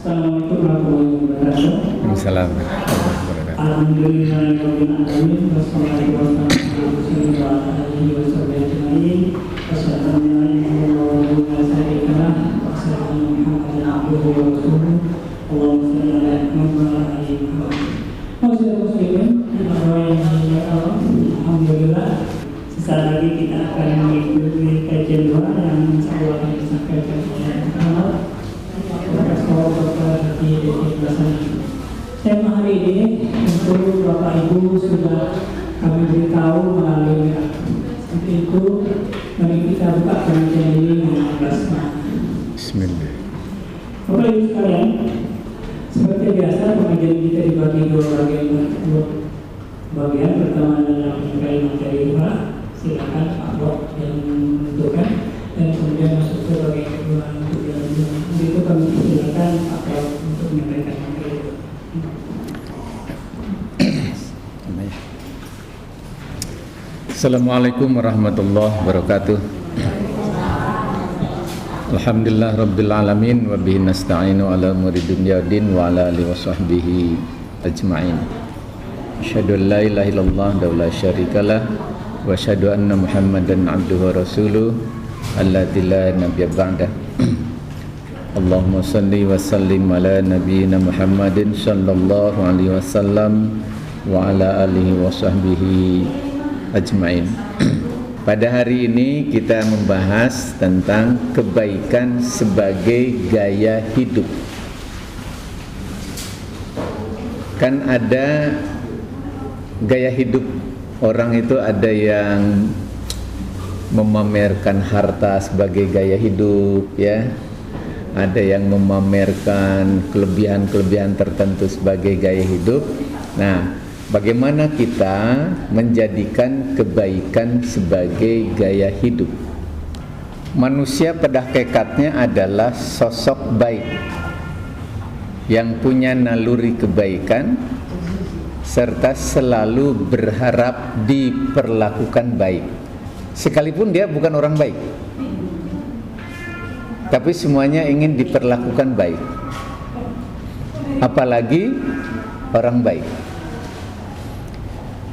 Assalamualaikum warahmatullahi wabarakatuh. Waalaikumsalam. Alhamdulillahirrahmanirrahim. Wassalatu wassalamu ala alihi wasahbihi. Asyhadu an la ilaha illallah wa syarika lah. Wa asyhadu anna Muhammadan abduhu wa rasuluh. Allahumma shalli ala Muhammad wa ala ali Muhammad. Muslimin, alhamdulillah. Sesaat lagi kita akan mengikuti kajian doa yang insyaallah akan disampaikan oleh Muhammad. Tema hari ini untuk Bapak Ibu sudah kami beritahu melalui untuk itu mari kita buka pengajian ini dengan basmalah. Bismillah. Bapak Ibu sekalian, seperti biasa pengajian kita dibagi dua bagian. Pertama adalah mengenai materi doa. Silakan Pak Bok yang menentukan, dan kemudian masuk ke bagian kedua untuk yang itu kami silakan Pak Bok untuk menyampaikan materi doa. Assalamualaikum warahmatullahi wabarakatuh. Alhamdulillah rabbil alamin wa bihi nasta'inu ala umuri dunya din wa ala alihi washabbihi ajma'in. Asyhadu an la ilaha illallah wa la syarikalah wa asyhadu anna Muhammadan abduhu wa rasuluh allati la nabiyya ba'dah. Allahumma salli wa sallim ala nabiyyina Muhammadin sallallahu alaihi wasallam wa ala alihi washabbihi ajmain. Pada hari ini kita membahas tentang kebaikan sebagai gaya hidup. Kan ada gaya hidup orang itu, ada yang memamerkan harta sebagai gaya hidup, ya. Ada yang memamerkan kelebihan-kelebihan tertentu sebagai gaya hidup. Nah, bagaimana kita menjadikan kebaikan sebagai gaya hidup? Manusia pada hakikatnya adalah sosok baik yang punya naluri kebaikan serta selalu berharap diperlakukan baik, sekalipun dia bukan orang baik, tapi semuanya ingin diperlakukan baik, apalagi orang baik.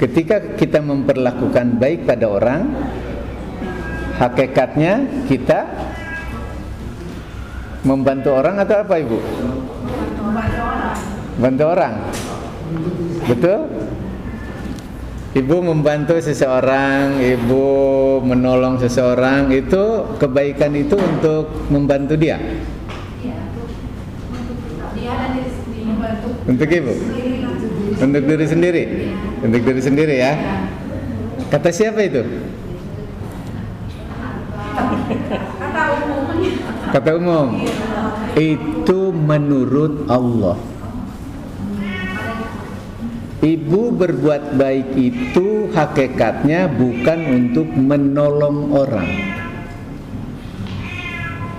Ketika kita memperlakukan baik pada orang, hakikatnya kita membantu orang atau apa, Ibu? Bantu orang. Betul? Ibu membantu seseorang, Ibu menolong seseorang, itu kebaikan itu untuk membantu dia. Untuk Ibu? Untuk diri sendiri. Untuk diri sendiri, ya. Kata siapa itu? Kata umum. Itu menurut Allah. Ibu berbuat baik itu hakikatnya bukan untuk menolong orang.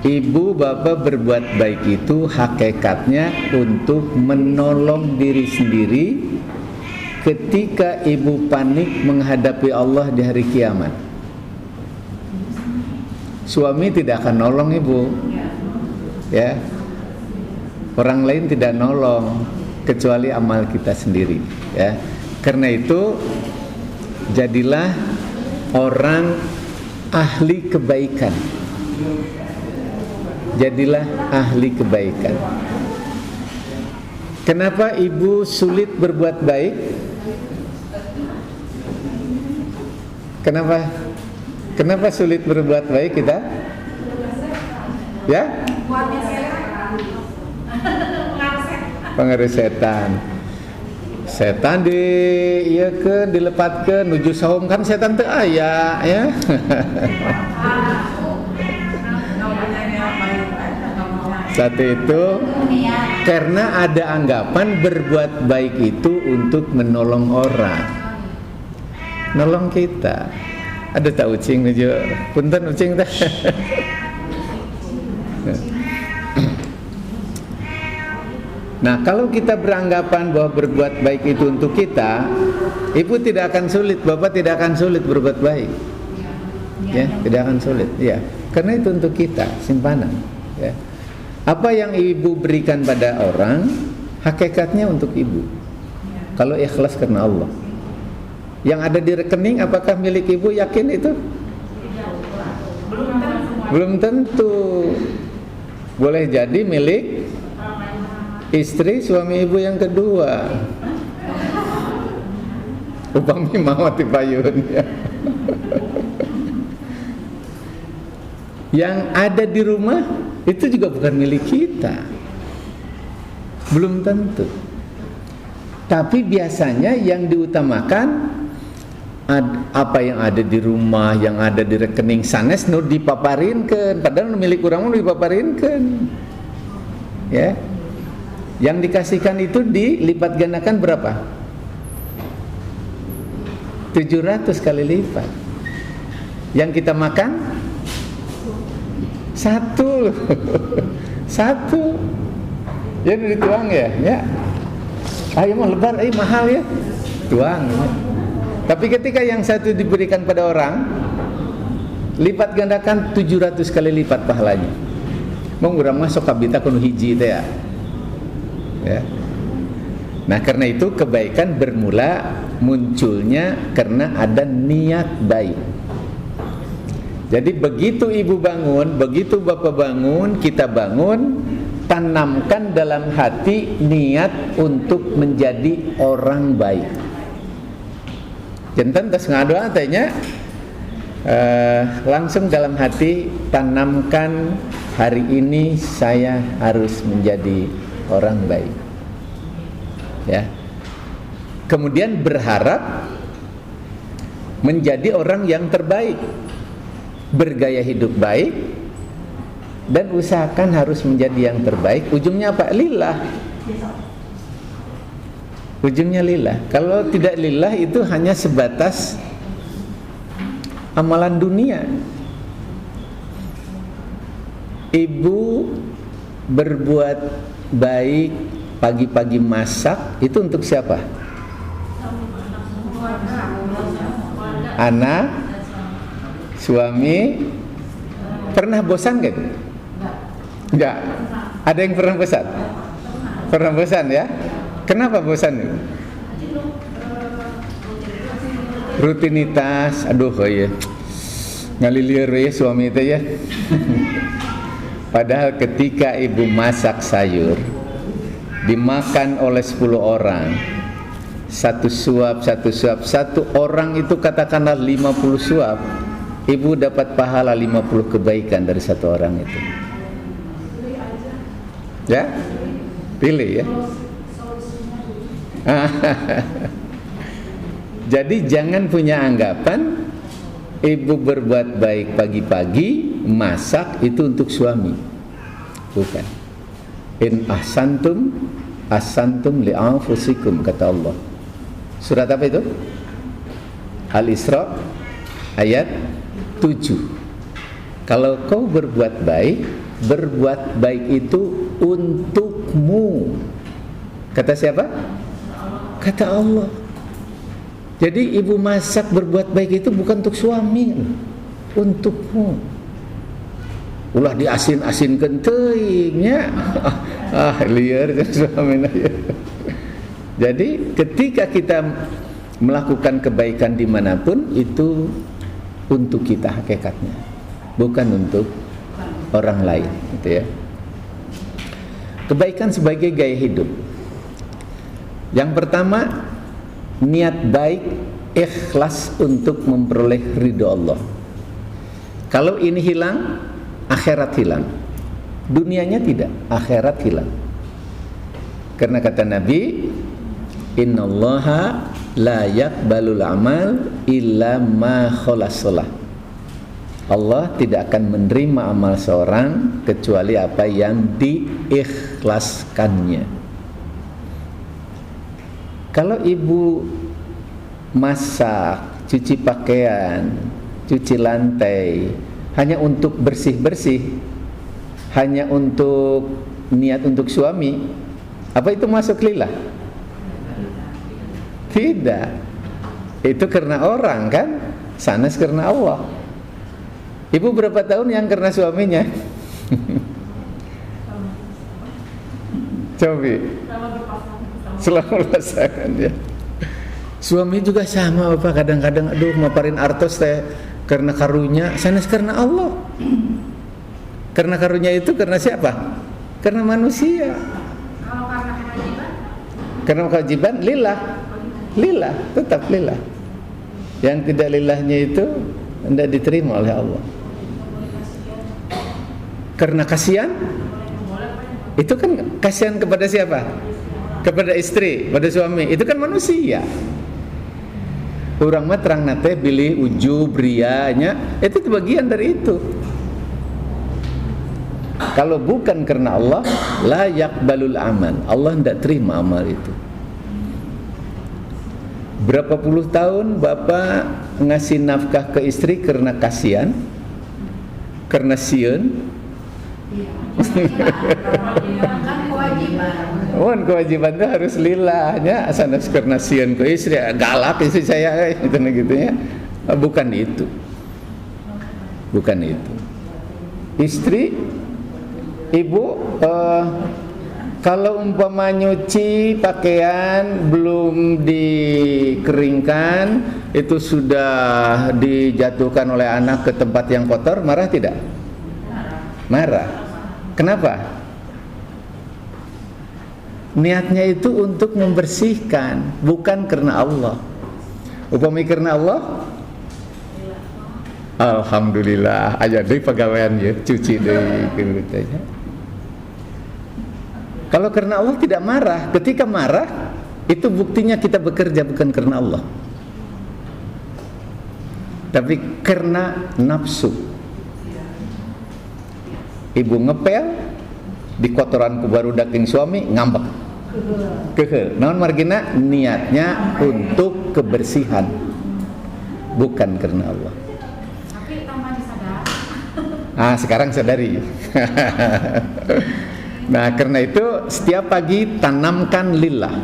Ibu bapak berbuat baik itu hakikatnya untuk menolong diri sendiri ketika ibu panik menghadapi Allah di hari kiamat. Suami tidak akan nolong ibu, ya. Orang lain tidak nolong kecuali amal kita sendiri, ya. Karena itu jadilah orang ahli kebaikan. Jadilah ahli kebaikan. Kenapa ibu sulit berbuat baik? Kenapa sulit berbuat baik kita? Ya? Pengaruh setan. Setan dilepatkan nuju saum, kan setan teu aya, ya. Satu itu karena ada anggapan berbuat baik itu untuk menolong orang, nolong kita. Ada tak ucing nuju, punten ucing teh. Nah, kalau kita beranggapan bahwa berbuat baik itu untuk kita, ibu tidak akan sulit, bapak tidak akan sulit berbuat baik. Ya, tidak akan sulit. Ya, karena itu untuk kita, simpanan. Ya. Apa yang ibu berikan pada orang, hakikatnya untuk ibu. Kalau ikhlas karena Allah. Yang ada di rekening apakah milik ibu? Yakin itu? Belum tentu. Boleh jadi milik istri suami ibu yang kedua. Upami mawati payun ya. Yang ada di rumah itu juga bukan milik kita. Belum tentu. Tapi biasanya yang diutamakan apa yang ada di rumah, yang ada di rekening sanes nu dipaparinkeun, padahal milik urang mah dipaparinkeun. Ya. Yang dikasihkan itu dilipat gandakan berapa? 700 kali lipat. Yang kita makan satu. Satu. Ya dituang ya, ya. Ayo mau lebar, mahal ya. Tuang. Ya. Tapi ketika yang satu diberikan pada orang, lipat gandakan 700 kali lipat pahalanya. Mau urang mah sok kabita kudu hiji teh ya. Ya. Nah, karena itu kebaikan bermula munculnya karena ada niat baik. Jadi begitu ibu bangun, begitu bapak bangun, kita bangun, tanamkan dalam hati niat untuk menjadi orang baik. Jantan tas ngadoa tanya langsung dalam hati tanamkan hari ini saya harus menjadi orang baik. Ya. Kemudian berharap menjadi orang yang terbaik, bergaya hidup baik, dan usahakan harus menjadi yang terbaik. Ujungnya apa? Lillah. Ujungnya lillah. Kalau tidak lillah itu hanya sebatas amalan dunia. Ibu berbuat baik, pagi-pagi masak, itu untuk siapa? Anak, suami. Pernah bosan gak? Enggak. Ada yang pernah bosan? Pernah bosan ya? Kenapa bosan? Rutinitas. Aduh ya, ngalilir ya suami itu ya. Padahal ketika ibu masak sayur dimakan oleh 10 orang, satu suap, satu orang itu katakanlah 50 suap, ibu dapat pahala 50 kebaikan dari satu orang itu. Ya, pilih ya. Jadi jangan punya anggapan ibu berbuat baik pagi-pagi masak itu untuk suami. Bukan. In ahsantum li anfusikum, kata Allah. Surat apa itu? Al-Isra ayat 7. Kalau kau berbuat baik itu untukmu. Kata siapa? Kata Allah. Jadi ibu masak berbuat baik itu bukan untuk suami, untukmu. Ulah diasin-asinkeun teuing nya. Liar suamina ya. Jadi ketika kita melakukan kebaikan dimanapun itu untuk kita hakikatnya, bukan untuk orang lain, gitu ya. Kebaikan sebagai gaya hidup. Yang pertama, niat baik, ikhlas untuk memperoleh ridho Allah. Kalau ini hilang, akhirat hilang. Dunianya tidak, akhirat hilang. Karena kata Nabi, innallaha la yaqbalul amal illa ma khalasalah. Allah tidak akan menerima amal seorang kecuali apa yang diikhlaskannya. Kalau ibu masak, cuci pakaian, cuci lantai hanya untuk bersih-bersih, hanya untuk niat untuk suami, apa itu masuk lillah? Tidak. Itu karena orang kan, sanes karena Allah. Ibu berapa tahun yang karena suaminya? Coba. Selama berpasangan ya. Suami juga sama Bapak, kadang-kadang aduh maparin artos teh karena karunya, sanes karena Allah. Karena karunya itu karena siapa? Karena manusia. Kalau karena kewajiban? Karena kewajiban lillah. Lillah, tetap lillah. Yang tidak lillahnya itu tidak diterima oleh Allah. Karena kasihan, itu kan kasihan kepada siapa? Kepada istri, pada suami. Itu kan manusia. Orang mah terang nate pilih ujub rianya, itu bagian dari itu. Kalau bukan karena Allah, la yaqbalul amal. Allah tidak terima amal itu. Berapa puluh tahun Bapak ngasih nafkah ke istri karena kasihan, karena sieun. Kan kewajiban. Kewajiban itu harus lillahnya, sanes karena sieun ke istri, galak istri saya gitu ya. Bukan itu. Bukan itu. Istri, ibu, kalau umpama nyuci pakaian belum dikeringkan, itu sudah dijatuhkan oleh anak ke tempat yang kotor, marah tidak? Marah. Kenapa? Niatnya itu untuk membersihkan, bukan karena Allah. Upami karena Allah, alhamdulillah aja deh pegawaian ya, cuci deh gitu. Kalau karena Allah tidak marah. Ketika marah, itu buktinya kita bekerja bukan karena Allah, tapi karena nafsu. Ibu ngepel di kotoran ku baru daging suami ngambek. Keheul. Naon margina? Niatnya untuk kebersihan, bukan karena Allah. Tapi tambah disadar. Sekarang sadari. Nah, karena itu setiap pagi tanamkan lillah.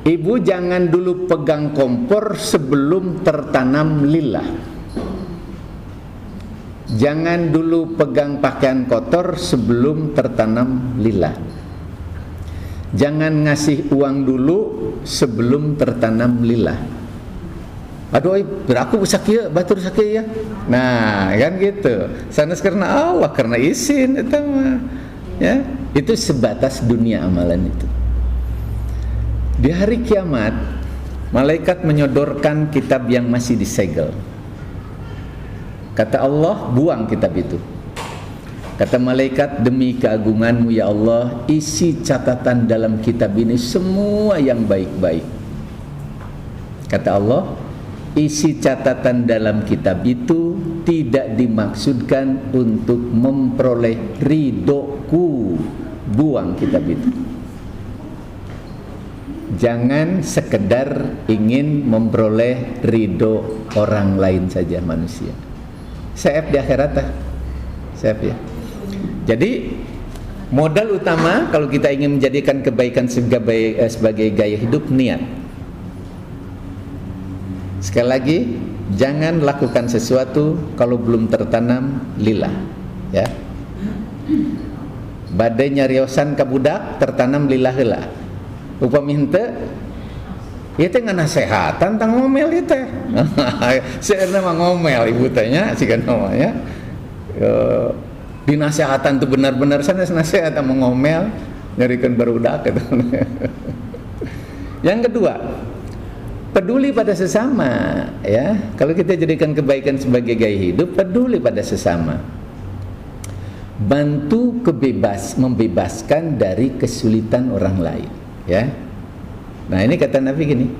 Ibu jangan dulu pegang kompor sebelum tertanam lillah. Jangan dulu pegang pakaian kotor sebelum tertanam lillah. Jangan ngasih uang dulu sebelum tertanam lillah. Aduh, beraku sakit, batur sakit ya. Nah, kan gitu. Sanes karena Allah, karena izin itu mah. Ya, itu sebatas dunia amalan itu. Di hari kiamat, malaikat menyodorkan kitab yang masih disegel. Kata Allah, buang kitab itu. Kata malaikat, demi keagunganmu ya Allah, isi catatan dalam kitab ini semua yang baik-baik. Kata Allah, isi catatan dalam kitab itu tidak dimaksudkan untuk memperoleh ridhoku. Buang kitab itu. Jangan sekedar ingin memperoleh ridho orang lain saja, manusia. Saif di akhirat saif ya. Jadi modal utama kalau kita ingin menjadikan kebaikan sebagai gaya hidup, niat. Sekali lagi, jangan lakukan sesuatu kalau belum tertanam lillah, ya. Badai nyariosan ka budak tertanam lillah heula. Upami henteu ieu teh nganasehatan tentang ngomel ieu teh. Seueurna mah ngomel ibu teh nya sikeun namanya. Dinasehatan tuh benar-benar sanes nasihat mau ngomel nyarikeun barudak gitu. Yang kedua, peduli pada sesama, ya. Kalau kita jadikan kebaikan sebagai gaya hidup, peduli pada sesama. Bantu membebaskan dari kesulitan orang lain, ya. Nah, ini kata Nabi gini.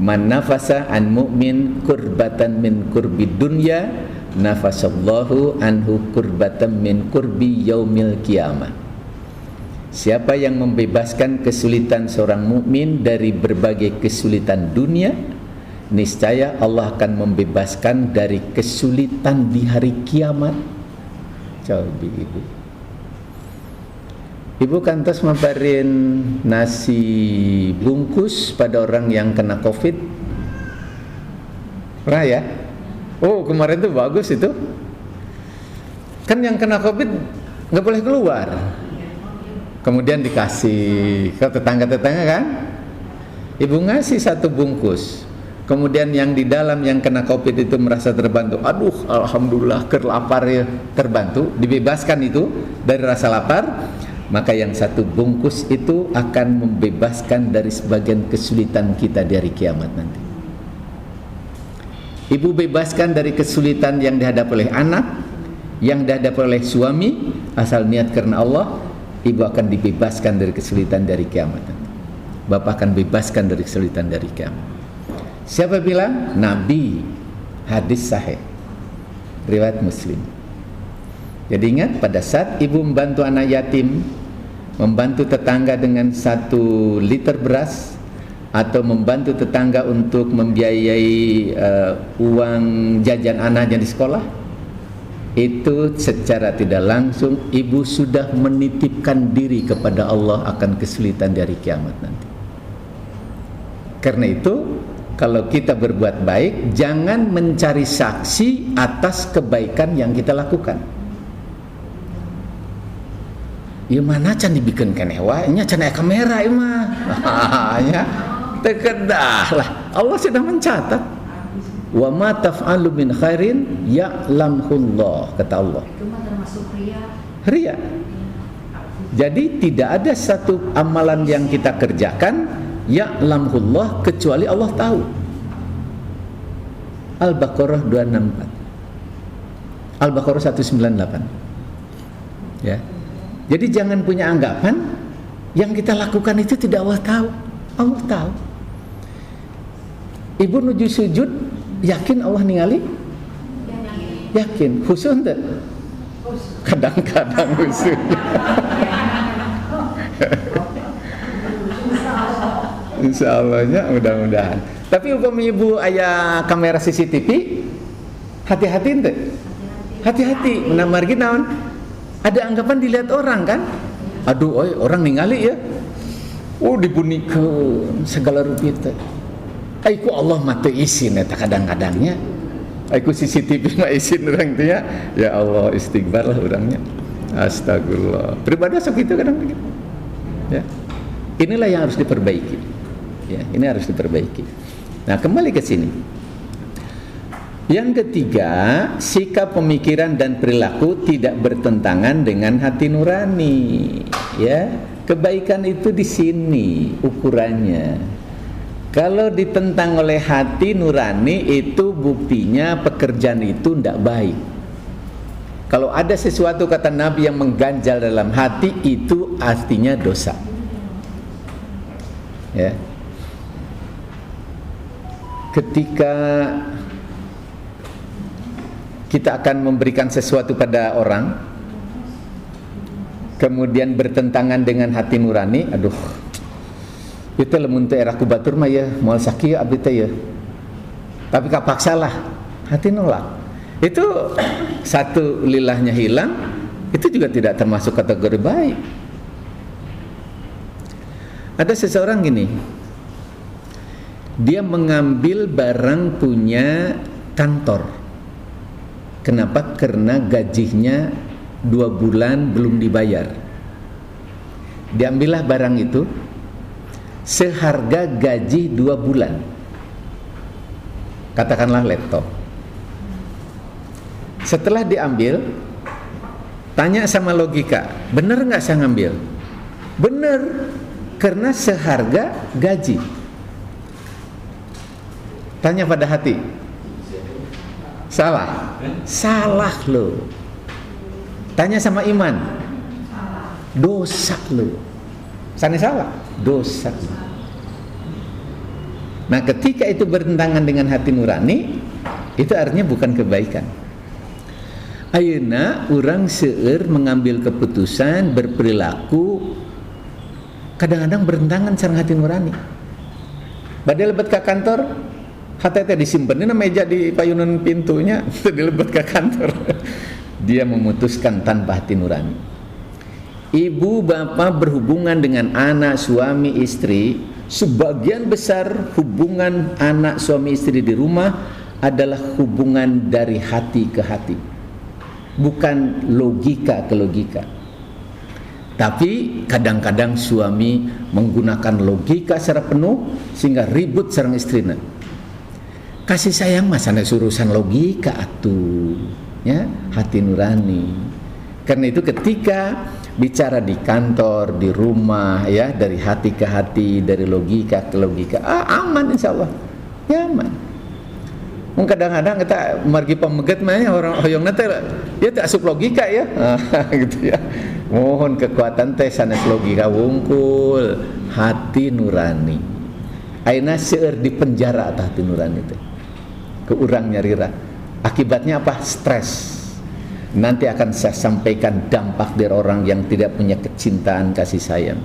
Man nafasa an mu'min kurbatan min kurbi dunya, nafasallahu anhu kurbatan min kurbi yaumil qiyamah. Siapa yang membebaskan kesulitan seorang mukmin dari berbagai kesulitan dunia, niscaya Allah akan membebaskan dari kesulitan di hari kiamat. Coba Ibu kantos mabarin nasi bungkus pada orang yang kena COVID. Pernah ya? Oh, kemarin tuh bagus itu. Kan yang kena COVID nggak boleh keluar. kemudian dikasih ke tetangga-tetangga kan. Ibu ngasih 1 bungkus, kemudian yang di dalam yang kena COVID itu merasa terbantu. Aduh, alhamdulillah, lapar ya, terbantu, dibebaskan itu dari rasa lapar. Maka yang 1 bungkus itu akan membebaskan dari sebagian kesulitan kita di hari kiamat nanti. Ibu bebaskan dari kesulitan yang dihadapi oleh anak, yang dihadapi oleh suami, asal niat karena Allah, ibu akan dibebaskan dari kesulitan dari kiamat nanti. Bapak akan bebaskan dari kesulitan dari kiamat. Siapa bilang? Nabi. Hadis sahih, riwayat Muslim. Jadi ingat, pada saat ibu membantu anak yatim, membantu tetangga dengan 1 liter beras, atau membantu tetangga untuk membiayai uang jajan anaknya di sekolah, itu secara tidak langsung ibu sudah menitipkan diri kepada Allah akan kesulitan dari kiamat nanti. Karena itu, kalau kita berbuat baik, jangan mencari saksi atas kebaikan yang kita lakukan. Ya mana can dibikin kenewa, nya can aya kamera ieu mah. Ya, tekedah lah. Allah sudah mencatat. Wa ma taf'alu min khairin ya'lamullah, kata Allah. Itu mah termasuk ria. Ria. Jadi tidak ada satu amalan yang kita kerjakan ya'lamullah kecuali Allah tahu. Al-Baqarah 264. Al-Baqarah 198. Ya. Jadi jangan punya anggapan yang kita lakukan itu tidak Allah tahu. Allah tahu. Ibu nuju sujud, yakin Allah ningali? Yakin. Khusus ente? Kadang-kadang khusus. Insya Allahnya mudah-mudahan. Tapi umpama ibu ayah kamera CCTV, hati-hati ente. Hati-hati. Menamargi naon? Ada anggapan dilihat orang kan? Aduh, oi, orang ningali ya. Oh, dibunikeun segala rupiah teh. Aiku Allah mah teu isin eta kadang-kadangnya. Aiku CCTV mah isin urang teh ya. Ya Allah, istighfar lah urangnya. Astagfirullah. Beribadah sok itu kadang-kadang. Ya. Inilah yang harus diperbaiki. Ya, ini harus diperbaiki. Nah, kembali ke sini. Yang ketiga, sikap pemikiran dan perilaku tidak bertentangan dengan hati nurani. Ya, kebaikan itu di sini ukurannya. Kalau ditentang oleh hati nurani, itu buktinya pekerjaan itu tidak baik. Kalau ada sesuatu, kata Nabi, yang mengganjal dalam hati, itu artinya dosa. Ya. Ketika kita akan memberikan sesuatu pada orang, kemudian bertentangan dengan hati nurani, aduh, itu lemun teh era kubatur mah ya, moal sakieu abdi teh ya. Tapi kapaksalah, hati nolak. Itu satu, lilahnya hilang, itu juga tidak termasuk kategori baik. Ada seseorang gini, dia mengambil barang punya kantor. Kenapa? Karena gajinya 2 bulan belum dibayar. Diambillah barang itu seharga gaji 2 bulan. Katakanlah laptop. Setelah diambil, tanya sama logika, bener nggak saya ngambil? Bener, karena seharga gaji. Tanya pada hati, salah? Salah lo. Tanya sama iman, dosa lo. Sana salah, dosa lo. Nah, ketika itu bertentangan dengan hati nurani, itu artinya bukan kebaikan. Ayeuna urang seueur mengambil keputusan, berperilaku kadang-kadang bertentangan sareng hati nurani. Bade lebet ka kantor, hati teh disimpen dina meja di payunan pintunya, dilebet ke kantor. Dia memutuskan tanpa hati nurani. Ibu bapak berhubungan dengan anak, suami, istri. Sebagian besar hubungan anak, suami, istri di rumah adalah hubungan dari hati ke hati, bukan logika ke logika. Tapi kadang-kadang suami menggunakan logika secara penuh sehingga ribut sareng istrina. Kasih sayang mah sanes urusan logika atuh, ya, hati nurani. Karena itu ketika bicara di kantor, di rumah, ya, dari hati ke hati, dari logika ke logika, aman insyaallah, nyaman. Kadang-kadang kita margi pameget mah orang hoyongna teh ya teh asup logika ya. Gitu ya. Mohon kekuatan teh sanes logika wungkul hati nurani. Ayeuna seueur di penjara tah hati nurani teh. Ke urang nyarira. Akibatnya apa? Stres. Nanti akan saya sampaikan dampak dari orang yang tidak punya kecintaan kasih sayang.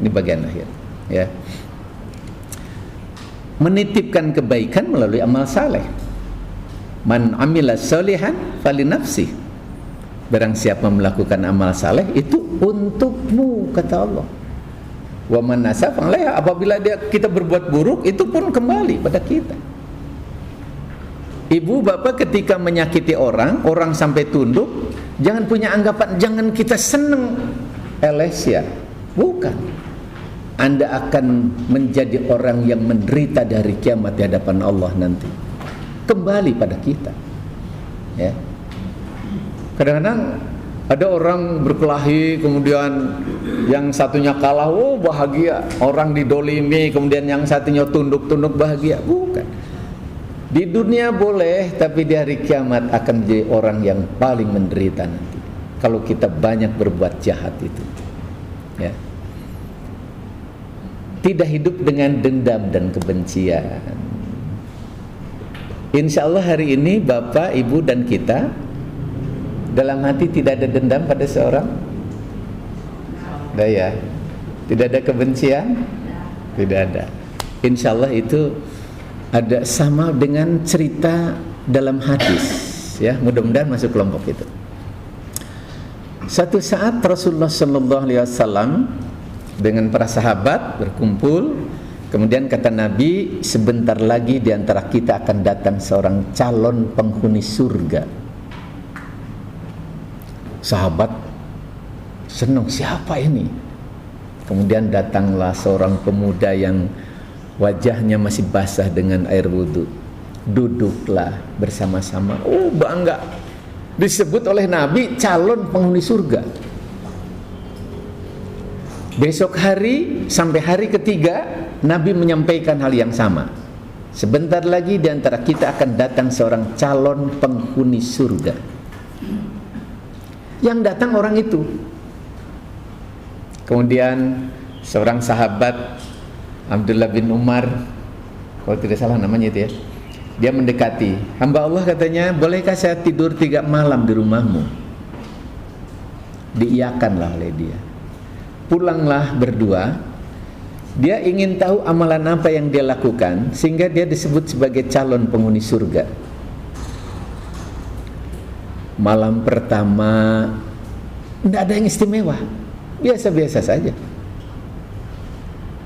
Ini bagian akhir, ya. Menitipkan kebaikan melalui amal saleh. Man amila sholihan falinafsi. Barang siapa melakukan amal saleh itu untukmu, kata Allah. Wa man asafa alaiha, apabila kita berbuat buruk itu pun kembali pada kita. Ibu bapak ketika menyakiti orang sampai tunduk, jangan punya anggapan jangan kita seneng Elesia. Bukan. Anda akan menjadi orang yang menderita dari kiamat di hadapan Allah nanti. Kembali pada kita. Ya. Kadang-kadang ada orang berkelahi, kemudian yang satunya kalah, oh bahagia. Orang didolimi, kemudian yang satunya tunduk-tunduk bahagia. Bukan. Di dunia boleh, tapi di hari kiamat akan menjadi orang yang paling menderita nanti. Kalau kita banyak berbuat jahat itu, ya. Tidak hidup dengan dendam dan kebencian. Insya Allah hari ini Bapak, Ibu dan kita dalam hati tidak ada dendam pada seorang. Tidak ya? Tidak ada kebencian? Tidak ada. Insya Allah itu ada sama dengan cerita dalam hadis, ya, mudah-mudahan masuk kelompok itu. Satu saat Rasulullah SAW dengan para sahabat berkumpul, kemudian kata Nabi, sebentar lagi di antara kita akan datang seorang calon penghuni surga. Sahabat senang, siapa ini? Kemudian datanglah seorang pemuda yang wajahnya masih basah dengan air wudhu. Duduklah bersama-sama. Oh bangga, disebut oleh Nabi calon penghuni surga. Besok hari sampai hari ketiga Nabi menyampaikan hal yang sama. Sebentar lagi di antara kita akan datang seorang calon penghuni surga. Yang datang orang itu. Kemudian seorang sahabat Abdullah bin Umar, kalau tidak salah namanya itu ya, dia mendekati, hamba Allah katanya, bolehkah saya tidur 3 malam di rumahmu? Diiyakanlah oleh dia. Pulanglah berdua. Dia ingin tahu amalan apa yang dia lakukan sehingga dia disebut sebagai calon penghuni surga. Malam pertama tidak ada yang istimewa, biasa-biasa saja.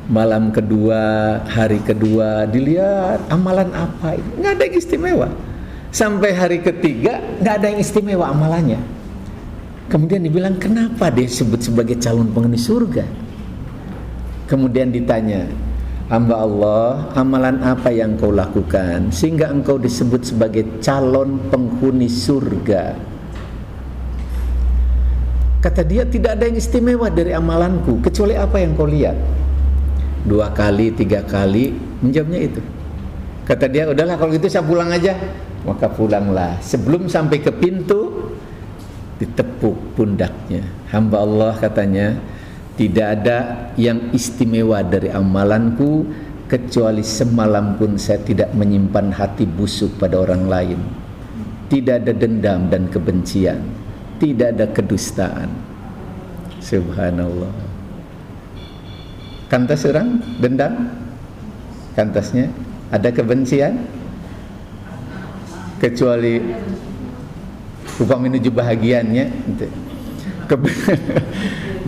Malam kedua, hari kedua, dilihat amalan apa ini, nggak ada yang istimewa. Sampai hari ketiga nggak ada yang istimewa amalannya. Kemudian dibilang, kenapa dia disebut sebagai calon penghuni surga? Kemudian ditanya, hamba Allah, amalan apa yang kau lakukan sehingga engkau disebut sebagai calon penghuni surga? Kata dia, tidak ada yang istimewa dari amalanku kecuali apa yang kau lihat. 2 kali, 3 kali menjawabnya itu. Kata dia, udahlah kalau gitu saya pulang aja. Maka pulanglah. Sebelum sampai ke pintu, ditepuk pundaknya. Hamba Allah katanya, tidak ada yang istimewa dari amalanku kecuali semalam pun saya tidak menyimpan hati busuk pada orang lain. Tidak ada dendam dan kebencian, tidak ada kedustaan. Subhanallah. Kantas orang dendam, kantasnya ada kebencian, kecuali upami menuju bahagiannya.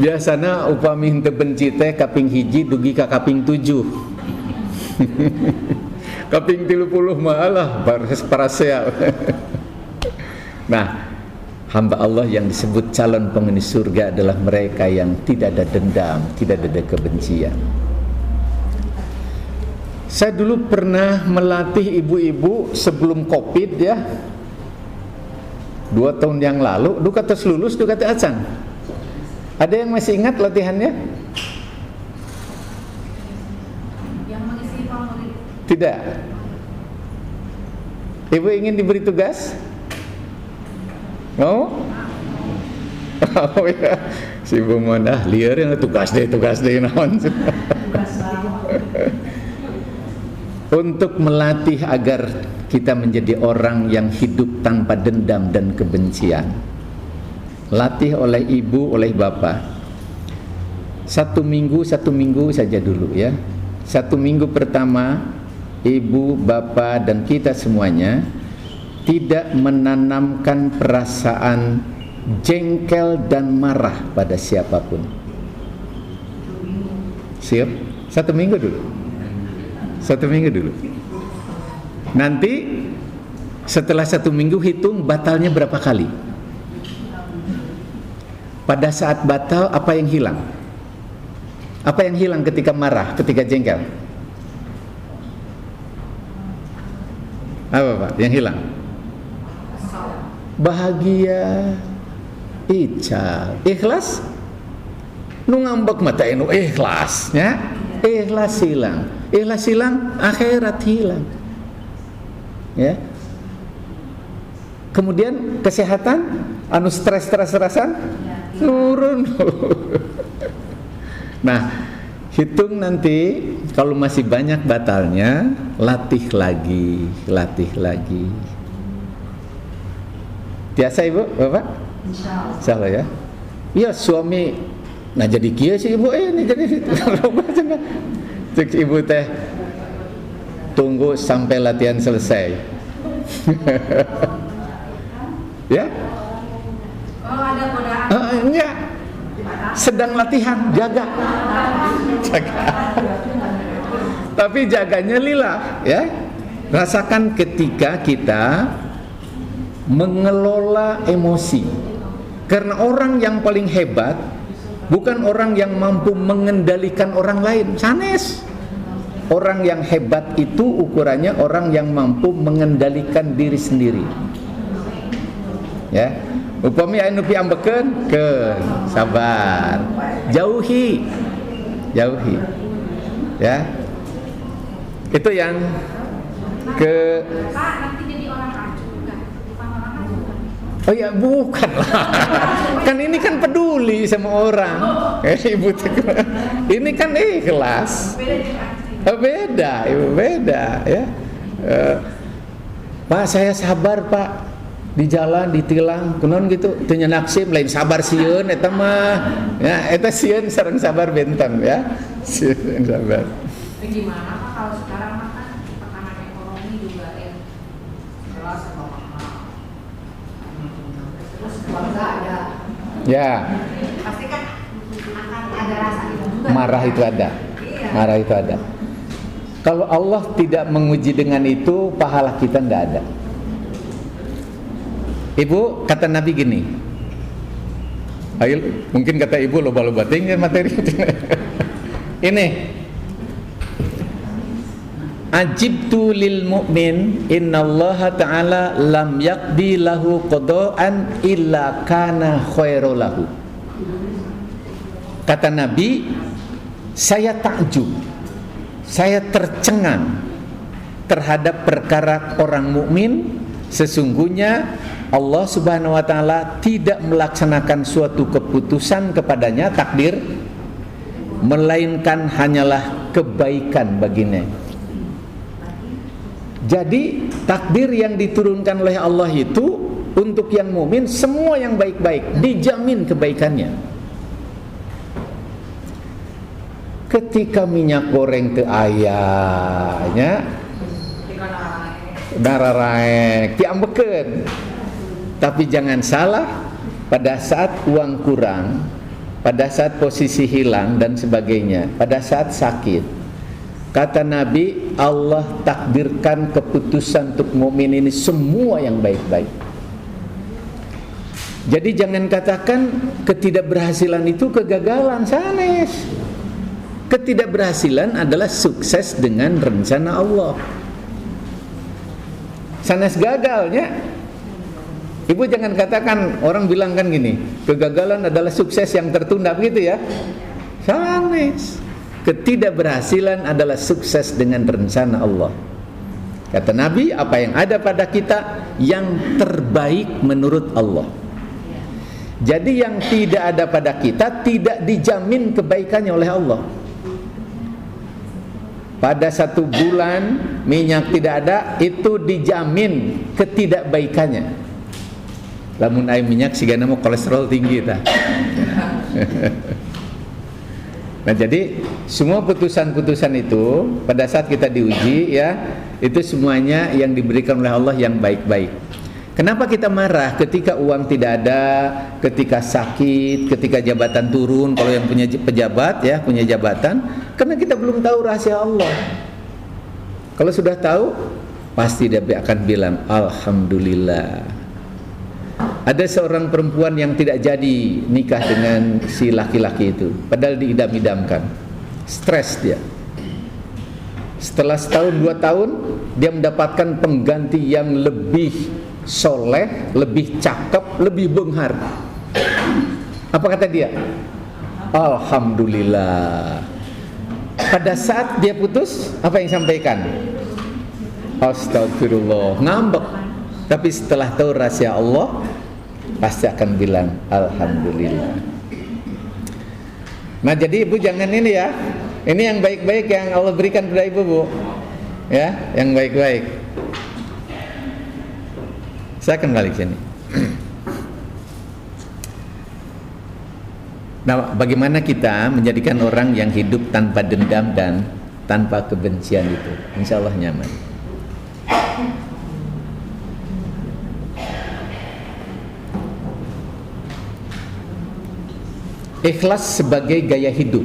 Biasanya upami henteu benci teh kaping 1 dugi ka kaping 7. Kaping 30 malah parasea. Nah, hamba Allah yang disebut calon penghuni surga adalah mereka yang tidak ada dendam, tidak ada kebencian. Saya dulu pernah melatih ibu-ibu sebelum Covid ya, 2 tahun yang lalu, duka tes lulus, duka tes acan. Ada yang masih ingat latihannya? Yang mengisi formulir. Tidak. Ibu ingin diberi tugas? Mau? Oh ya, si ibu mana liar yang tugas deh naon. Untuk melatih agar kita menjadi orang yang hidup tanpa dendam dan kebencian. Latih oleh ibu, oleh bapak. 1 minggu saja dulu ya. 1 minggu pertama, ibu, bapak dan kita semuanya tidak menanamkan perasaan jengkel dan marah pada siapapun. Siap? 1 minggu dulu. 1 minggu dulu. Nanti setelah 1 minggu hitung batalnya berapa kali. Pada saat batal apa yang hilang? Apa yang hilang ketika marah, ketika jengkel? Apa Pak yang hilang? Bahagia, ical, ikhlas. Nu ngambek mata nu ikhlas, ya? Ikhlas hilang. Ikhlas hilang, akhirat hilang. Ya. Kemudian kesehatan, anu stres-stres-stresan nurun. Nah, hitung nanti kalau masih banyak batalnya, latih lagi. Biasa ibu, bapak? Insya Allah ya. Iya suami, nah jadi kia sih ibu, ini jadi cek ibu teh tunggu sampai latihan selesai. Ya? Kalau ada godaan. Enggak. Sedang latihan, jaga. Tapi jaganya lillah, ya. Rasakan ketika kita mengelola emosi. Karena orang yang paling hebat bukan orang yang mampu mengendalikan orang lain, sanes. Orang yang hebat itu ukurannya orang yang mampu mengendalikan diri sendiri. Ya. Upami anu piambekeun ke sabar. Jauhi. Ya. Itu yang ke Pak, nanti jadi orang racun kan? Bukan orang racun kan? Oh ya bukan lah. Kan ini kan peduli sama orang. Ibu ini kan ikhlas. Beda, ibu beda ya. Pak saya sabar Pak. Di jalan ditilang kunaon gitu teu nyeunaksim lain sabar sieun eta mah ya eta sieun sareng sabar benteng ya sieun sabar. Gimana Pak kalau sekarang makan tekanan ekonomi juga yang jelas mahal. Terus keluarga ada. Ya. Pasti kan akan ada rasa itu juga. Marah itu ada. Iya. Marah itu ada. Kalau Allah tidak menguji dengan itu, pahala kita enggak ada. Ibu, kata Nabi gini. Ayo, mungkin kata ibu loba-loba tinggal materi. Ini. Ajibtu lil mu'min innallaha ta'ala lam yaqdi lahu qada'an illa kana khairu lahu. Kata Nabi, saya takjub, saya tercengang terhadap perkara orang mukmin. Sesungguhnya Allah Subhanahu wa taala tidak melaksanakan suatu keputusan kepadanya, takdir, melainkan hanyalah kebaikan baginya. Jadi takdir yang diturunkan oleh Allah itu untuk yang mukmin semua yang baik-baik, dijamin kebaikannya. Ketika minyak goreng teu ayahnya dararaek diambekeun. Tapi jangan salah, pada saat uang kurang, pada saat posisi hilang dan sebagainya, pada saat sakit, kata Nabi, Allah takdirkan keputusan untuk mukmin ini semua yang baik-baik. Jadi jangan katakan ketidakberhasilan itu kegagalan, sanes. Ketidakberhasilan adalah sukses dengan rencana Allah. Sanes gagalnya. Ibu jangan katakan, orang bilang kan gini, kegagalan adalah sukses yang tertunda, begitu ya. Sanes. Ketidakberhasilan adalah sukses dengan rencana Allah. Kata Nabi, apa yang ada pada kita yang terbaik menurut Allah. Jadi yang tidak ada pada kita tidak dijamin kebaikannya oleh Allah. Pada 1 bulan minyak tidak ada, itu dijamin ketidakbaikannya. Lamun air minyak sigana mau kolesterol tinggi ta. Nah, jadi semua putusan-putusan itu pada saat kita diuji ya, itu semuanya yang diberikan oleh Allah yang baik-baik. Kenapa kita marah ketika uang tidak ada, ketika sakit, ketika jabatan turun? Kalau yang punya pejabat ya, punya jabatan, karena kita belum tahu rahasia Allah. Kalau sudah tahu, pasti dia akan bilang alhamdulillah. Ada seorang perempuan yang tidak jadi nikah dengan si laki-laki itu, padahal diidam-idamkan. Stres dia. Setelah 1-2 tahun, dia mendapatkan pengganti yang lebih soleh, lebih cakep, lebih benghar. Apa kata dia? Alhamdulillah. Pada saat dia putus, apa yang sampaikan? Astagfirullah, ngambek. Tapi setelah tahu rahasia Allah, pasti akan bilang alhamdulillah. Nah, jadi ibu jangan ini ya. Ini yang baik-baik yang Allah berikan kepada ibu, Bu. Ya, yang baik-baik. Saya akan balik sini. Nah, bagaimana kita menjadikan orang yang hidup tanpa dendam dan tanpa kebencian itu? Insya Allah nyaman. Ikhlas sebagai gaya hidup.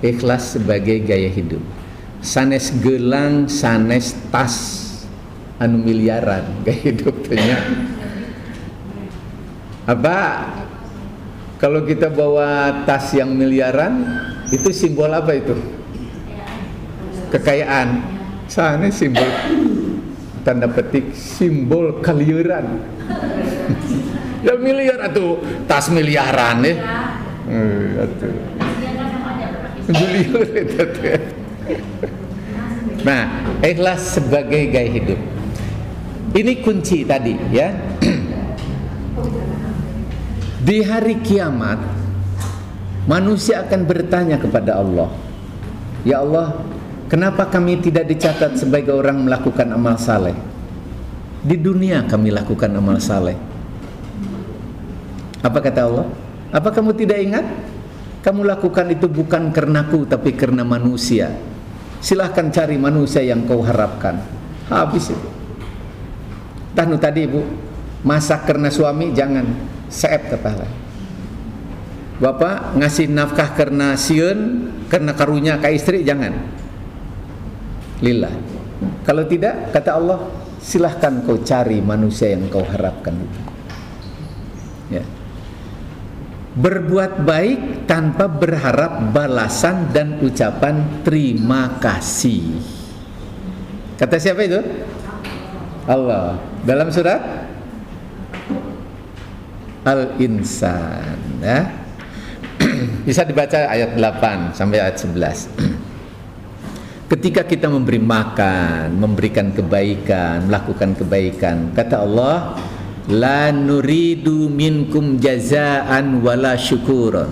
Ikhlas sebagai gaya hidup. Sanes gelang, sanes tas anu miliaran gaya hidupnya. Apa? Kalau kita bawa tas yang miliaran, itu simbol apa itu? Kekayaan. Sana simbol, tanda petik, simbol kaliuran. Ya miliar atau tas miliaran ya. Atuh. Miliar itu. Nah, ikhlas sebagai gaya hidup. Ini kunci tadi ya. Di hari kiamat manusia akan bertanya kepada Allah, ya Allah, kenapa kami tidak dicatat sebagai orang melakukan amal saleh? Di dunia kami lakukan amal saleh. Apa kata Allah? Apa kamu tidak ingat? Kamu lakukan itu bukan karenaku, tapi karena manusia. Silahkan cari manusia yang kau harapkan. Habis itu. Tadi ibu, masak karena suami jangan, seep kepala. Bapak ngasih nafkah karena sieun, karena karunya ke istri, jangan. Lillah. Kalau tidak, kata Allah, silahkan kau cari manusia yang kau harapkan itu. Ya. Berbuat baik tanpa berharap balasan dan ucapan terima kasih. Kata siapa itu? Allah. Dalam surat Al-Insan ya. Bisa dibaca ayat 8 sampai ayat 11. Ketika kita memberi makan, memberikan kebaikan, melakukan kebaikan, kata Allah, la nuridu minkum jazaan wala syukuran.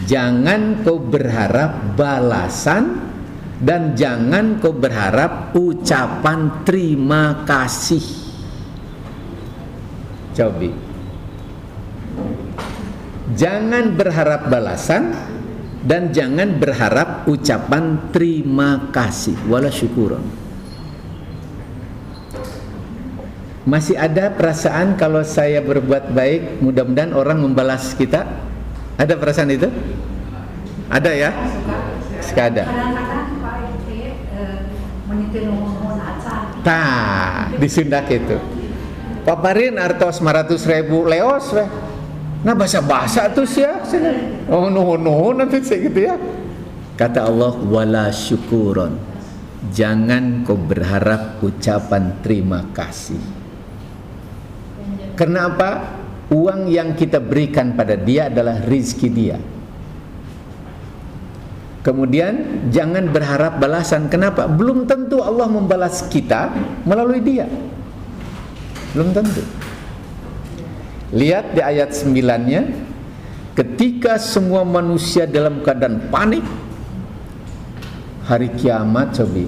Jangan kau berharap balasan dan jangan kau berharap ucapan terima kasih. Coba. Jangan berharap balasan dan jangan berharap ucapan terima kasih wala syukuran. Masih ada perasaan kalau saya berbuat baik, mudah-mudahan orang membalas kita? Ada perasaan itu? Ada ya? Sekada. Tah, di Sunda itu. paparin artos 500.000 leos weh. Nah bahasa tuh sia. Oh nuhun nanti gitu ya. Kata Allah, wala syukuron. Jangan kau berharap ucapan terima kasih. Kenapa? Uang yang kita berikan pada dia adalah rizki dia. Kemudian jangan berharap balasan. Kenapa? Belum tentu Allah membalas kita melalui dia. Belum tentu. Lihat di ayat 9-nya, ketika semua manusia dalam keadaan panik, hari kiamat cobi,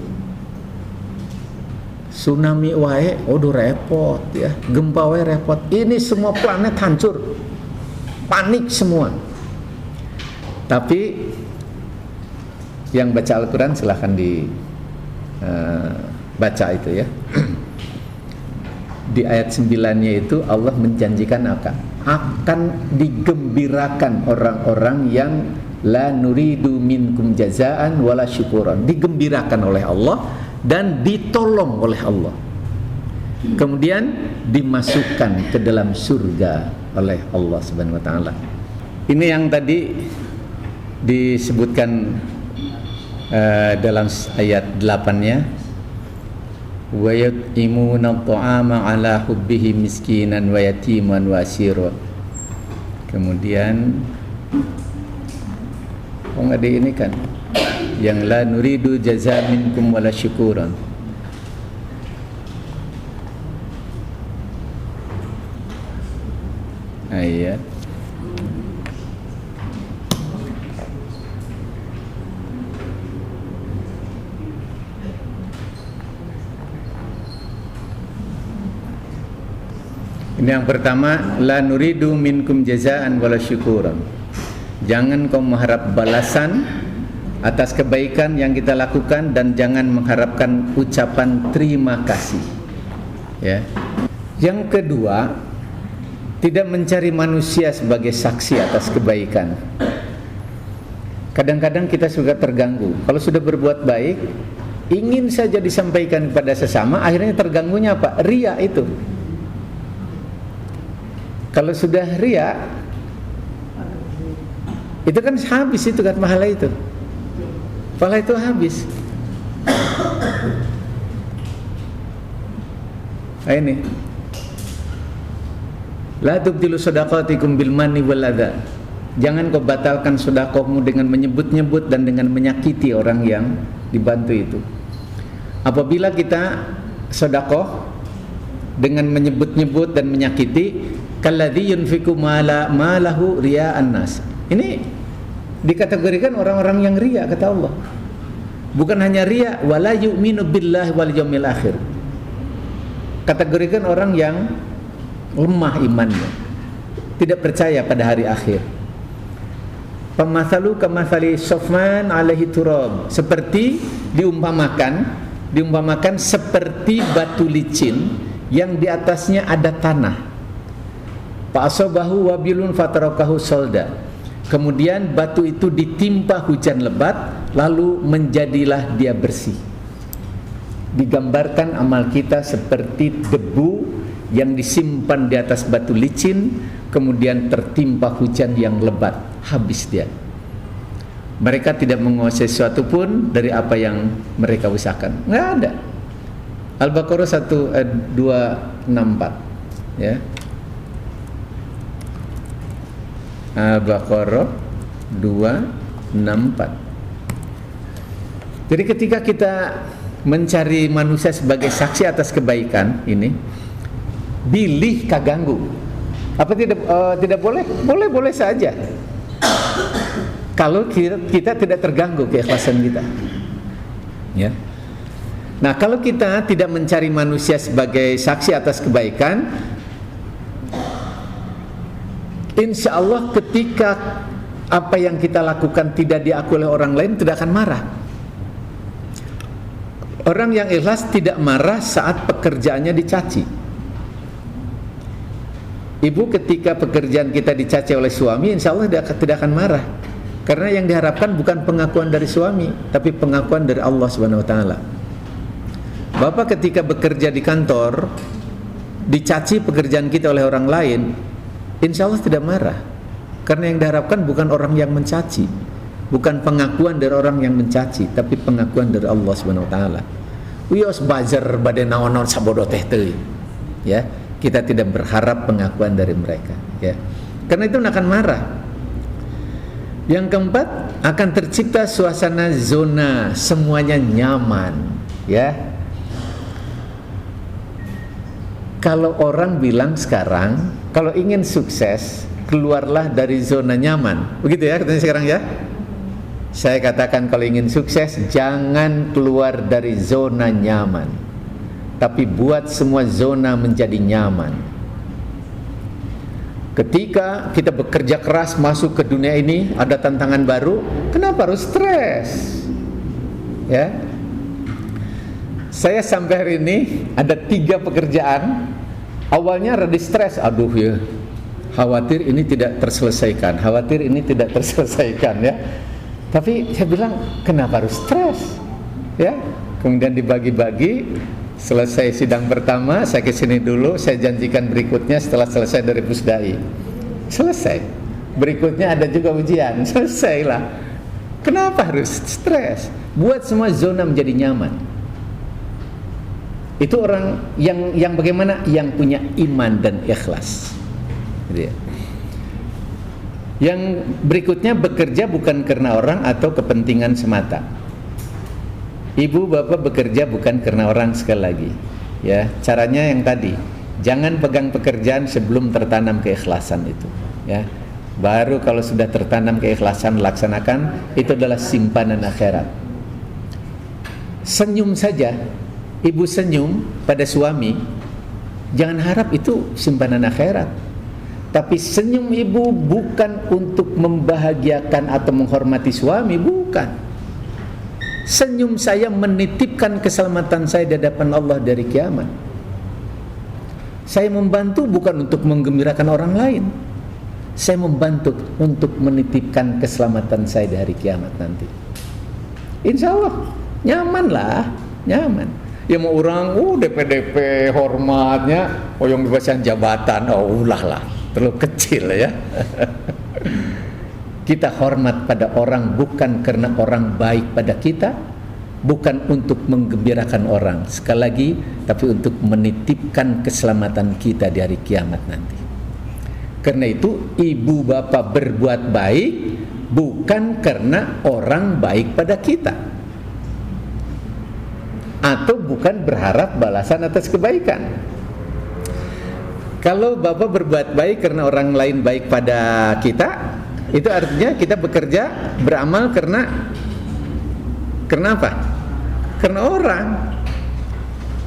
tsunami wae, aduh repot ya, gempa wae repot. Ini semua planet hancur, panik semua. Tapi yang baca Al-Quran silahkan dibaca itu ya. Di ayat 9-nya itu Allah menjanjikan akan digembirakan orang-orang yang la nuridu minkum jazaan wala syukuran, digembirakan oleh Allah dan ditolong oleh Allah, kemudian dimasukkan ke dalam surga oleh Allah Subhanahu wa taala. Ini yang tadi disebutkan dalam ayat 8-nya, wa yut'imuna at'ama ala hubbihi miskinan wa yatiman wa asira. Kemudian ada ini kan yang la nuridu jazaa minkum wala syukuran. Ayat ini yang pertama, la nuridu minkum jazaan wala syukuran. Jangan kau mengharap balasan atas kebaikan yang kita lakukan dan jangan mengharapkan ucapan terima kasih. Ya. Yang kedua, tidak mencari manusia sebagai saksi atas kebaikan. Kadang-kadang kita suka terganggu. Kalau sudah berbuat baik, ingin saja disampaikan kepada sesama, akhirnya terganggunya apa? Ria itu. Kalau sudah ria, itu kan habis itu kan pahala itu. Pahala itu habis. Ini. La tubtilu shadaqatikum bil manni wal adza. Jangan kau batalkan sedekahmu dengan menyebut-nyebut dan dengan menyakiti orang yang dibantu itu. Apabila kita sedekah dengan menyebut-nyebut dan menyakiti, kalladzi yunfiqu malahu riya'an nas. Ini dikategorikan orang-orang yang riya kata Allah. Bukan hanya riya, wala yu'minu billahi wal yaumil akhir. Kategorikan orang yang lemah imannya, tidak percaya pada hari akhir. Pamathalu kamathali Sofman alaihi turab. Seperti diumpamakan seperti batu licin yang di atasnya ada tanah. Fa'asabahu wabilun fatarakahu solda. Kemudian batu itu ditimpa hujan lebat, lalu menjadilah dia bersih. Digambarkan amal kita seperti debu yang disimpan di atas batu licin, kemudian tertimpa hujan yang lebat, habis dia. Mereka tidak menguasai sesuatu pun dari apa yang mereka usahakan. Nggak ada. Al-Baqarah 264 ya. Al-Baqarah 264. Jadi ketika kita mencari manusia sebagai saksi atas kebaikan ini, bilih kaganggu. Apa tidak boleh? Boleh saja. Kalau kita tidak terganggu keikhlasan kita. Ya. Nah, kalau kita tidak mencari manusia sebagai saksi atas kebaikan, insya Allah ketika apa yang kita lakukan tidak diakui oleh orang lain, tidak akan marah. Orang yang ikhlas tidak marah saat pekerjaannya dicaci. Ibu ketika pekerjaan kita dicaci oleh suami, insya Allah tidak akan marah. Karena yang diharapkan bukan pengakuan dari suami, tapi pengakuan dari Allah Subhanahu wa taala. Bapak ketika bekerja di kantor, dicaci pekerjaan kita oleh orang lain, insya Allah tidak marah. Karena yang diharapkan bukan orang yang mencaci, bukan pengakuan dari orang yang mencaci, tapi pengakuan dari Allah Subhanahu wa taala. Wios bajar bade naon-naon sabodo teh teuing. Ya, kita tidak berharap pengakuan dari mereka, ya. Karena itu akan marah. Yang keempat, akan tercipta suasana zona, semuanya nyaman, ya. Kalau orang bilang sekarang, kalau ingin sukses, keluarlah dari zona nyaman. Begitu ya katanya sekarang ya. Saya katakan kalau ingin sukses, jangan keluar dari zona nyaman, tapi buat semua zona menjadi nyaman. Ketika kita bekerja keras masuk ke dunia ini, ada tantangan baru, kenapa harus stres? Ya, saya sampai hari ini ada 3 pekerjaan. Awalnya rada stres, aduh ya, khawatir ini tidak terselesaikan, khawatir ini tidak terselesaikan, ya. Tapi saya bilang, kenapa harus stres? Ya, kemudian dibagi-bagi. Selesai sidang pertama, saya ke sini dulu, saya janjikan berikutnya setelah selesai dari Pusdai. Selesai. Berikutnya ada juga ujian, selesailah. Kenapa harus stres? Buat semua zona menjadi nyaman. Itu orang yang bagaimana? Yang punya iman dan ikhlas. Gitu ya. Yang berikutnya, bekerja bukan karena orang atau kepentingan semata. Ibu bapak bekerja bukan karena orang, sekali lagi, ya. Caranya yang tadi, jangan pegang pekerjaan sebelum tertanam keikhlasan itu, ya. Baru kalau sudah tertanam keikhlasan, laksanakan, itu adalah simpanan akhirat. Senyum saja, ibu senyum pada suami, jangan harap itu simpanan akhirat. Tapi senyum ibu bukan untuk membahagiakan atau menghormati suami, bukan. Senyum saya menitipkan keselamatan saya di hadapan Allah dari kiamat. Saya membantu bukan untuk menggembirakan orang lain. Saya membantu untuk menitipkan keselamatan saya di hari kiamat nanti. Insya Allah nyaman lah, nyaman. Ya mau orang, DP-DP hormatnya, yang bebasan jabatan, ulah lah, terlalu kecil ya. Kita hormat pada orang bukan karena orang baik pada kita, bukan untuk menggembirakan orang, sekali lagi, tapi untuk menitipkan keselamatan kita di hari kiamat nanti. Karena itu ibu bapak berbuat baik bukan karena orang baik pada kita, atau bukan berharap balasan atas kebaikan. Kalau bapak berbuat baik karena orang lain baik pada kita, itu artinya kita bekerja, beramal karena apa? Karena orang.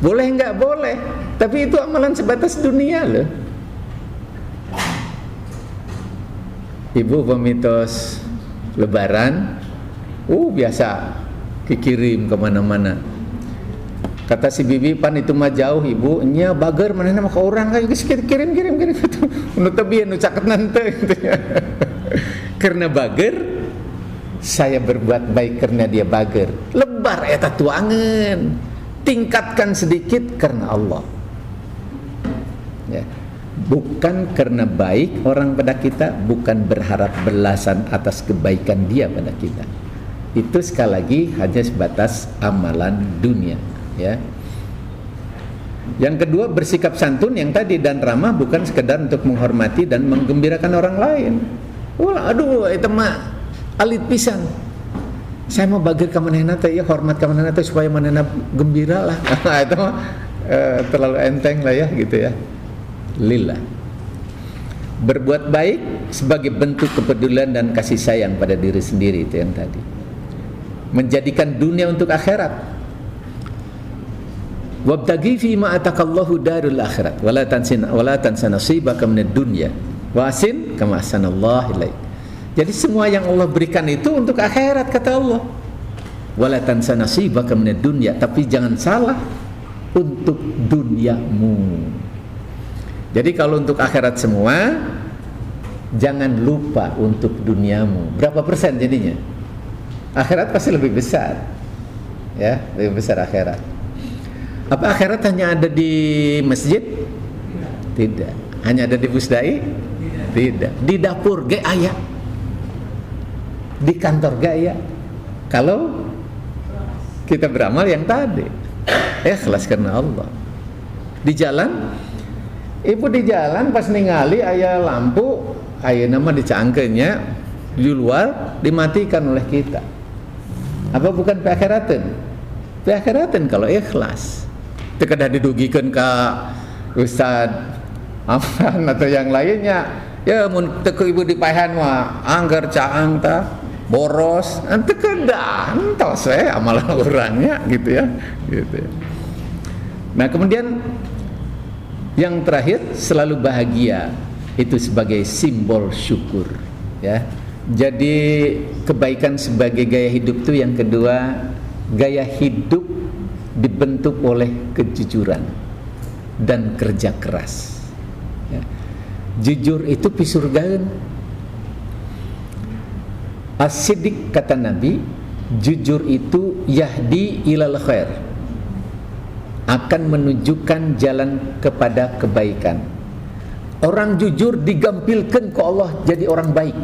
Boleh nggak? Boleh. Tapi itu amalan sebatas dunia loh. Ibu pemitos lebaran, biasa dikirim kemana-mana. Kata si bibi, pan itu mah jauh ibu, nya bager mana nama ke orang kayak kirim gitu. Menurut tabi anu caket nante gitu ya. Karena bager, saya berbuat baik karena dia bager. Lebar eta tuangan, tingkatkan sedikit karena Allah, ya. Bukan karena baik orang pada kita, bukan berharap balasan atas kebaikan dia pada kita. Itu sekali lagi hanya sebatas amalan dunia, ya. Yang kedua, bersikap santun yang tadi dan ramah bukan sekedar untuk menghormati dan menggembirakan orang lain. Aduh, itu mah alit pisan. Saya mau bagir ka manehna teh, ya hormat ka manehna teh supaya manehna gembira lah. Itu mah terlalu enteng lah ya gitu ya. Lillah. Berbuat baik sebagai bentuk kepedulian dan kasih sayang pada diri sendiri, itu yang tadi. Menjadikan dunia untuk akhirat. Wabtaghi fi ma atakallahu darul akhirat wala tansa nasibaka minad dunya wasin kama ahsanallahu ilaik. Jadi semua yang Allah berikan itu untuk akhirat, kata Allah. Wala tansa nasibaka minad dunya, tapi jangan salah untuk duniamu. Jadi kalau untuk akhirat semua, jangan lupa untuk duniamu. Berapa persen jadinya? Akhirat pasti lebih besar. Ya, lebih besar akhirat. Apa akhirat hanya ada di masjid? Tidak. Hanya ada di pusdai? Tidak. Di dapur ge aya. Di kantor ge aya. Kalau kita beramal yang tadi, ikhlas karena Allah. Di jalan, ibu di jalan pas ningali aya lampu, aya nama dicangkeunnya di luar dimatikan oleh kita. Apa bukan piakhirateun? Piakhirateun kalau ikhlas. Teu kedah didugikeun ka Ustad Afan atau yang lainnya. Ya mun teu ku ibu dipaehan mah anggar caang tah boros, ente kedah entos we amalan urangnya gitu ya. Gitu. Nah, kemudian yang terakhir, selalu bahagia itu sebagai simbol syukur ya. Jadi kebaikan sebagai gaya hidup itu yang kedua, gaya hidup dibentuk oleh kejujuran dan kerja keras ya. Jujur itu pisurgaeun. As-siddiq kata Nabi, jujur itu yahdi ilal khair, akan menunjukkan jalan kepada kebaikan. Orang jujur digampilkan ke Allah jadi orang baik.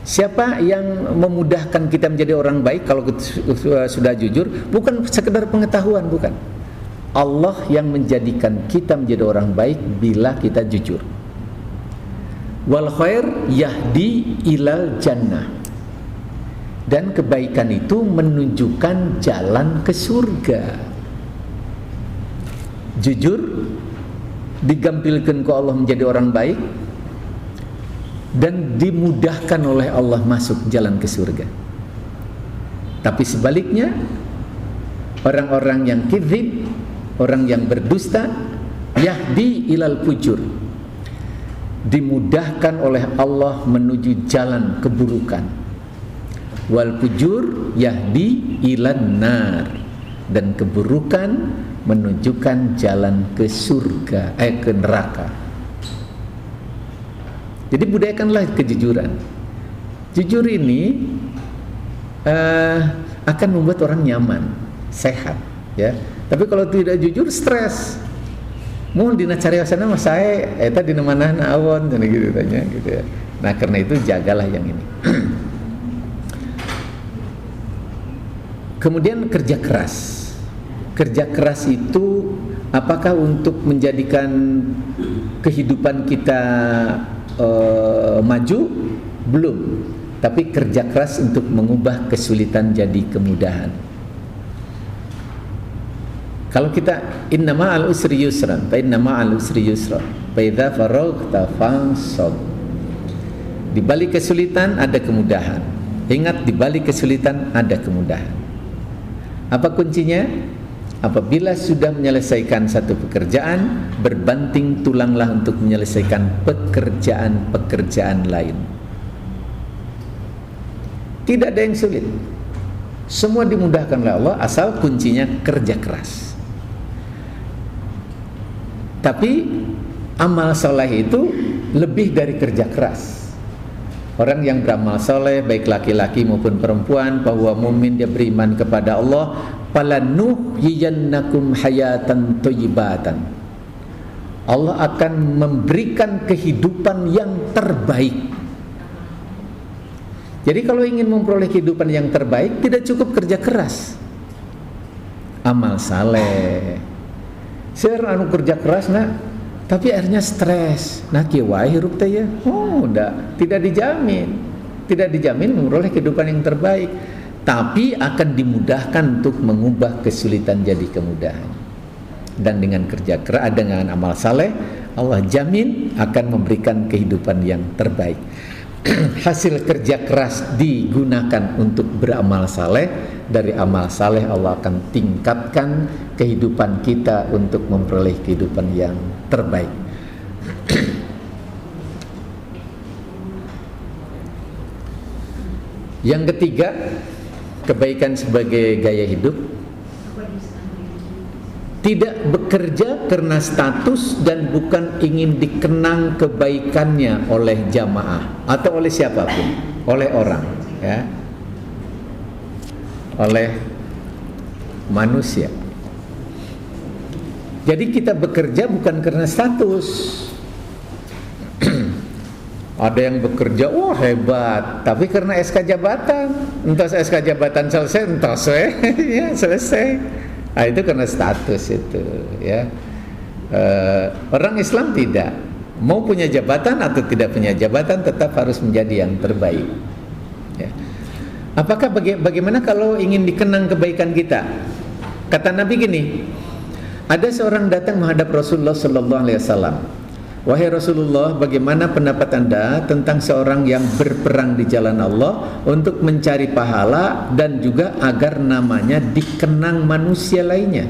Siapa yang memudahkan kita menjadi orang baik kalau sudah jujur? Bukan sekedar pengetahuan, bukan. Allah yang menjadikan kita menjadi orang baik bila kita jujur. Wal khair yahdi ilal jannah. Dan kebaikan itu menunjukkan jalan ke surga. Jujur digampilkan ke Allah menjadi orang baik dan dimudahkan oleh Allah masuk jalan ke surga. Tapi sebaliknya, orang-orang yang kizib, orang yang berdusta, yahdi ilal fujur, dimudahkan oleh Allah menuju jalan keburukan. Wal fujur yahdi ilan nar, dan keburukan menunjukkan jalan ke surga, ke neraka. Jadi budayakanlah kejujuran. Jujur ini akan membuat orang nyaman, sehat, ya. Tapi kalau tidak jujur, stres. Mau dina cariosana mah sae eta dina manahna awon cenah gitu tanya gitu ya. Nah, karena itu jagalah yang ini. Kemudian kerja keras. Kerja keras itu apakah untuk menjadikan kehidupan kita maju? Belum. Tapi kerja keras untuk mengubah kesulitan jadi kemudahan. Kalau kita inna ma'al usri yusran, fa inna ma'al usri yusran, fa idza faraghta fansab. Di balik kesulitan ada kemudahan. Ingat, di balik kesulitan ada kemudahan. Apa kuncinya? Apabila sudah menyelesaikan satu pekerjaan, berbanting tulanglah untuk menyelesaikan pekerjaan-pekerjaan lain. Tidak ada yang sulit. Semua dimudahkan oleh Allah, asal kuncinya kerja keras. Tapi amal soleh itu lebih dari kerja keras. Orang yang beramal soleh, baik laki-laki maupun perempuan, bahwa mukmin dia beriman kepada Allah, falanuhyiyannakum hayatan thayyibatan. Allah akan memberikan kehidupan yang terbaik. Jadi kalau ingin memperoleh kehidupan yang terbaik, tidak cukup kerja keras, amal saleh. Seur anu kerja keras nah, tapi akhirnya stres. Nah kieu wae hirup teh ya. Oh, tidak dijamin memperoleh kehidupan yang terbaik. Tapi akan dimudahkan untuk mengubah kesulitan jadi kemudahan. Dan dengan kerja keras, dengan amal saleh, Allah jamin akan memberikan kehidupan yang terbaik. Hasil kerja keras digunakan untuk beramal saleh. Dari amal saleh Allah akan tingkatkan kehidupan kita untuk memperoleh kehidupan yang terbaik. Yang ketiga, kebaikan sebagai gaya hidup. Tidak bekerja karena status dan bukan ingin dikenang kebaikannya oleh jamaah atau oleh siapapun, oleh orang, ya, oleh manusia. Jadi kita bekerja bukan karena status. Ada yang bekerja, wah hebat, tapi karena SK jabatan. Entah SK jabatan selesai, entah ya selesai. Nah, itu karena status itu, ya. Orang Islam tidak, mau punya jabatan atau tidak punya jabatan tetap harus menjadi yang terbaik. Ya. Apakah bagaimana kalau ingin dikenang kebaikan kita? Kata Nabi gini, ada seorang datang menghadap Rasulullah Sallallahu Alaihi Wasallam. Wahai Rasulullah, bagaimana pendapat Anda tentang seorang yang berperang di jalan Allah untuk mencari pahala dan juga agar namanya dikenang manusia lainnya?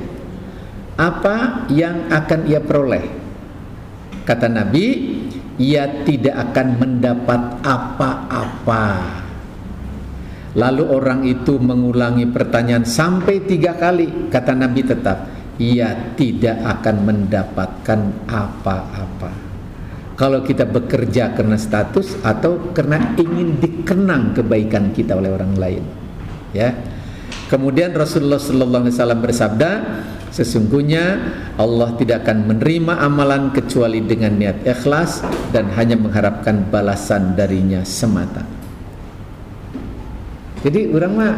Apa yang akan ia peroleh? Kata Nabi, ia tidak akan mendapat apa-apa. Lalu orang itu mengulangi pertanyaan sampai 3 kali. Kata Nabi tetap, ia tidak akan mendapatkan apa-apa. Kalau kita bekerja karena status atau karena ingin dikenang kebaikan kita oleh orang lain, ya. Kemudian Rasulullah sallallahu alaihi wasallam bersabda, sesungguhnya Allah tidak akan menerima amalan kecuali dengan niat ikhlas dan hanya mengharapkan balasan darinya semata. Jadi orang mah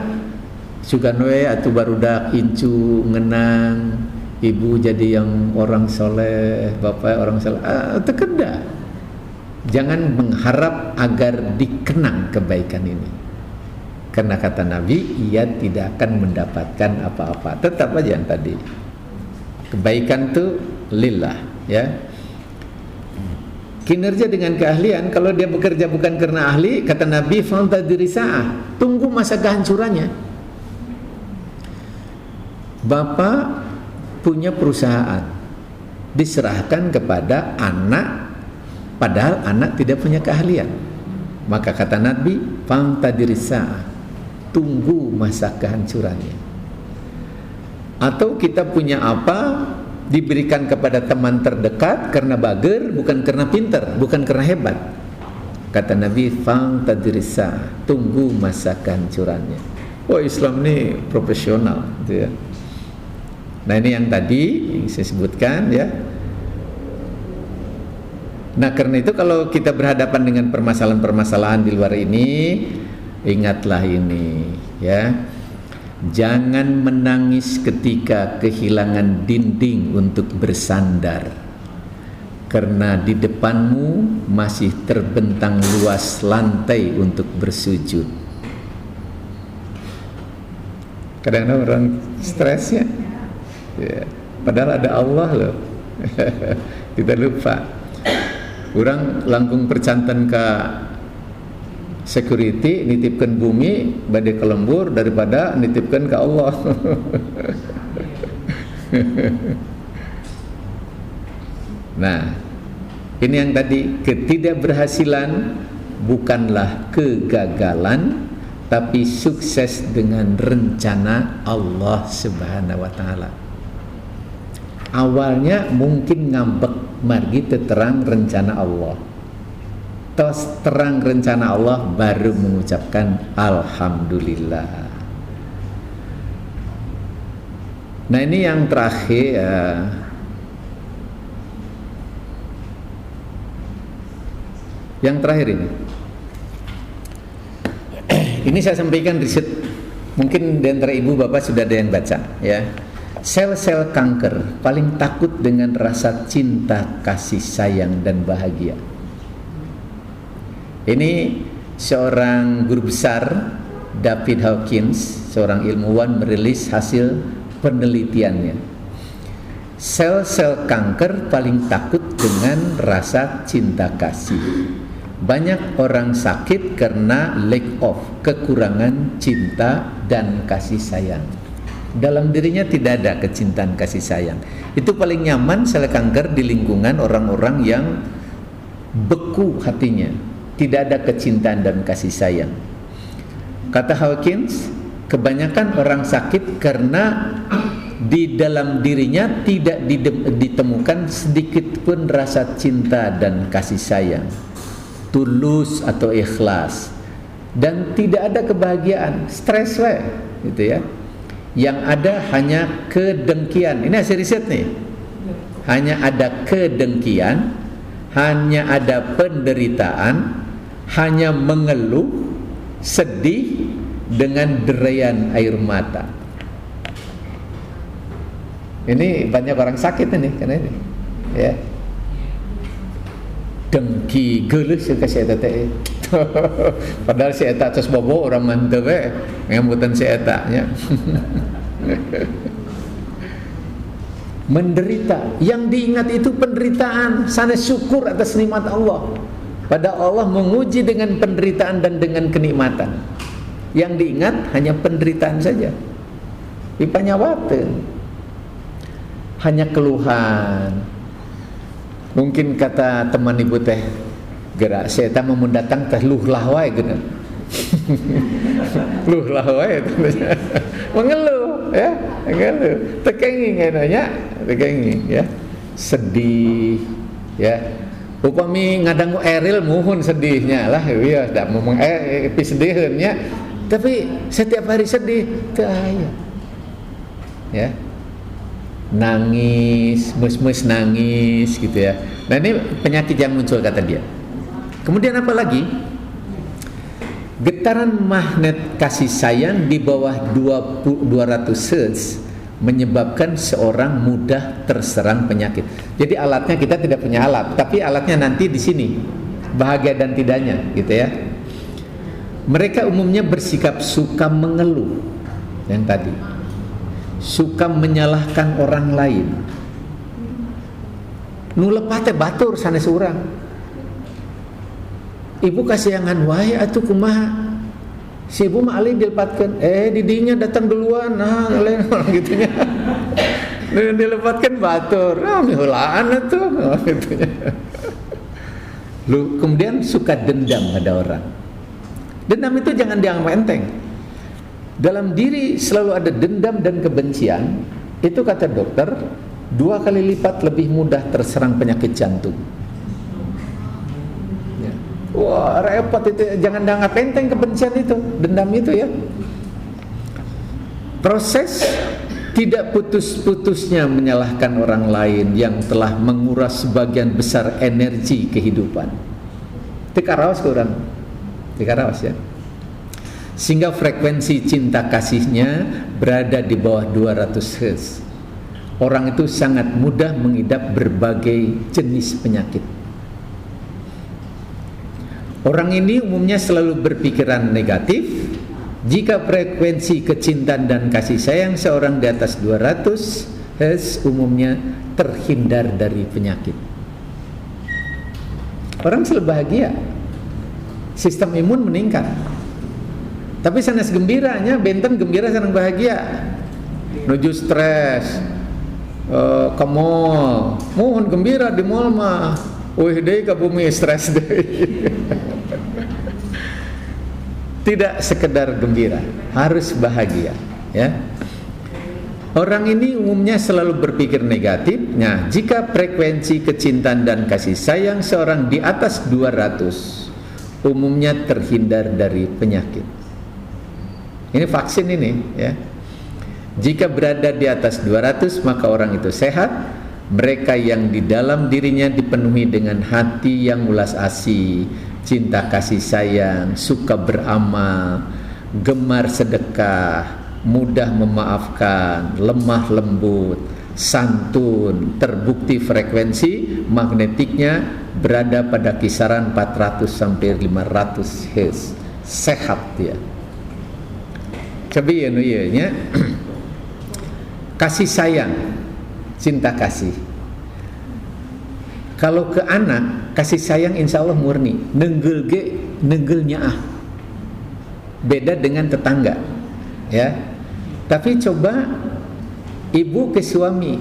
sugan we atuh barudak incu ngenang, ibu jadi yang orang soleh, bapak orang soleh, tekeda. Jangan mengharap agar dikenang kebaikan ini, karena kata Nabi, ia tidak akan mendapatkan apa-apa. Tetap aja yang tadi, kebaikan itu lillah, ya. Kinerja dengan keahlian, kalau dia bekerja bukan karena ahli, kata Nabi, fantadiri sa'ah, tunggu masa kehancurannya. Bapak punya perusahaan, diserahkan kepada anak, padahal anak tidak punya keahlian. Maka kata Nabi, fantadiri sa'ah, tunggu masa kehancurannya. Atau kita punya apa, diberikan kepada teman terdekat karena bager, bukan karena pintar, bukan karena hebat. Kata Nabi, fantadiri sa'ah, tunggu masa kehancurannya. Oh, Islam ini profesional, gitu ya. Nah, ini yang tadi yang saya sebutkan, ya. Nah, karena itu kalau kita berhadapan dengan permasalahan-permasalahan di luar ini, ingatlah ini, ya. Jangan menangis ketika kehilangan dinding untuk bersandar, karena di depanmu masih terbentang luas lantai untuk bersujud. Kadang-kadang orang stres, ya. Ya, padahal ada Allah loh. Kita lupa. Orang langkung percantan ke security, nitipkan bumi badai ke lembur daripada nitipkan ke Allah. Nah, ini yang tadi, ketidakberhasilan bukanlah kegagalan, tapi sukses dengan rencana Allah Subhanahu wa taala. Awalnya mungkin ngambek margi terang rencana Allah. Tos terang rencana Allah baru mengucapkan alhamdulillah. Nah, ini yang terakhir, yang terakhir ini. Ini saya sampaikan riset, mungkin di antara ibu bapak sudah ada yang baca, ya. Sel-sel kanker paling takut dengan rasa cinta, kasih sayang dan bahagia. Ini seorang guru besar, David Hawkins, seorang ilmuwan, merilis hasil penelitiannya. Sel-sel kanker paling takut dengan rasa cinta kasih. Banyak orang sakit karena lack of, kekurangan cinta dan kasih sayang. Dalam dirinya tidak ada kecintaan kasih sayang. Itu paling nyaman sel kanker di lingkungan orang-orang yang beku hatinya, tidak ada kecintaan dan kasih sayang. Kata Hawkins, kebanyakan orang sakit karena di dalam dirinya tidak ditemukan sedikit pun rasa cinta dan kasih sayang, tulus atau ikhlas, dan tidak ada kebahagiaan, stres gitu ya. Yang ada hanya kedengkian. Ini hasil riset nih. hanya ada kedengkian, hanya ada penderitaan, hanya mengeluh, sedih dengan derayan air mata. Ini banyak orang sakit ini karena ini, ya. Dengki, geuleuh ke si eta teh. Padahal si eta tos bobo orang manteu we, ngambutan si eta nya. Menderita, yang diingat itu penderitaan, sanes syukur atas nikmat Allah. Pada Allah menguji dengan penderitaan dan dengan kenikmatan. Yang diingat hanya penderitaan saja. Dipanyawateun. Hanya keluhan. Mungkin kata teman ibu teh, gerak saya tak mau mendatang teh luh lah wae gitu. Luh lah wae mengeluh, ya, mengeluh. Tekenging enaknya, tekenging, ya. Sedih, ya. Upami ngadangu eril muhun sedihnya lah, ya, dak ngomong sedihnya. Tapi setiap hari sedih, teu aya. Ya. Nangis, mus-mus nangis gitu ya. Nah ini penyakit yang muncul kata dia. Kemudian apa lagi? Getaran magnet kasih sayang di bawah 200 Hz menyebabkan seorang mudah terserang penyakit. Jadi alatnya kita tidak punya alat, tapi alatnya nanti di sini, bahagia dan tidaknya gitu ya. Mereka umumnya bersikap suka mengeluh yang tadi, suka menyalahkan orang lain. Nu lepah teh batur sanes urang. Ibu kasihangan wae atuh kumaha. Si ibu mah alih dilepatkeun, didinya datang duluan, nah lain gitu nya. Dilepatkeun batur, miheulaan atuh gitu nya. Lu kemudian suka dendam pada orang. Dendam itu jangan dianggap enteng. Dalam diri selalu ada dendam dan kebencian. Itu kata dokter 2 kali lipat lebih mudah terserang penyakit jantung. Ya. Wah repot itu, jangan dianggap enteng kebencian itu, dendam itu ya. Proses tidak putus-putusnya menyalahkan orang lain yang telah menguras sebagian besar energi kehidupan. Tikaraos ke orang, tikaraos ya. Sehingga frekuensi cinta kasihnya berada di bawah 200 Hz. Orang itu sangat mudah mengidap berbagai jenis penyakit. Orang ini umumnya selalu berpikiran negatif. Jika frekuensi kecintaan dan kasih sayang seorang di atas 200 Hz umumnya terhindar dari penyakit. Orang selalu bahagia. Sistem imun meningkat. Tapi sanes gembiranya, benten gembira senang bahagia. Nuju stres, ke mall, mohon gembira di mall mah. Wih deui ka bumi stres deui. Tidak sekedar gembira, harus bahagia, ya. Orang ini umumnya selalu berpikir negatif. Nah, jika frekuensi kecintaan dan kasih sayang seorang di atas 200, umumnya terhindar dari penyakit. Ini vaksin ini ya. Jika berada di atas 200 maka orang itu sehat. Mereka yang di dalam dirinya dipenuhi dengan hati yang ulas asih, cinta kasih sayang, suka beramal, gemar sedekah, mudah memaafkan, lemah lembut, santun, terbukti frekuensi magnetiknya berada pada kisaran 400 sampai 500 Hz. Sehat dia. Coba ya nya kasih sayang, cinta kasih. Kalau ke anak kasih sayang insya Allah murni, nenggel ge nenggel nyaah. Beda dengan tetangga, ya. Tapi coba ibu ke suami,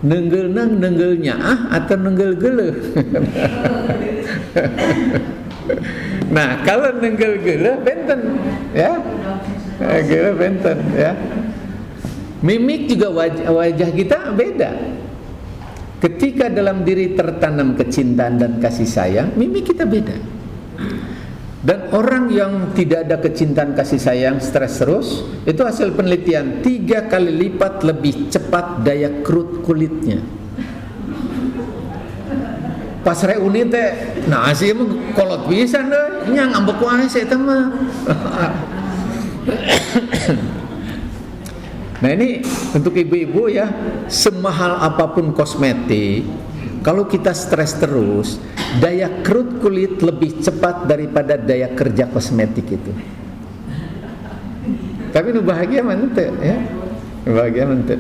nenggel nang nenggel nyaah atau nenggel geuleuh. Nah, kalau nenggel geuleuh benten, ya. Geuleuh benten, ya. Mimik juga wajah kita beda. Ketika dalam diri tertanam kecintaan dan kasih sayang, mimik kita beda. Dan orang yang tidak ada kecintaan kasih sayang, stres terus, itu hasil penelitian 3 kali lipat lebih cepat daya kerut kulitnya. Pas reuni teh, nah sih emang kolot pisan deh, nya ngambek wae saya mah. Nah ini untuk ibu-ibu ya, semahal apapun kosmetik, kalau kita stres terus, daya kerut kulit lebih cepat daripada daya kerja kosmetik itu. Tapi nu bahagia mantep ya, bahagia mantep.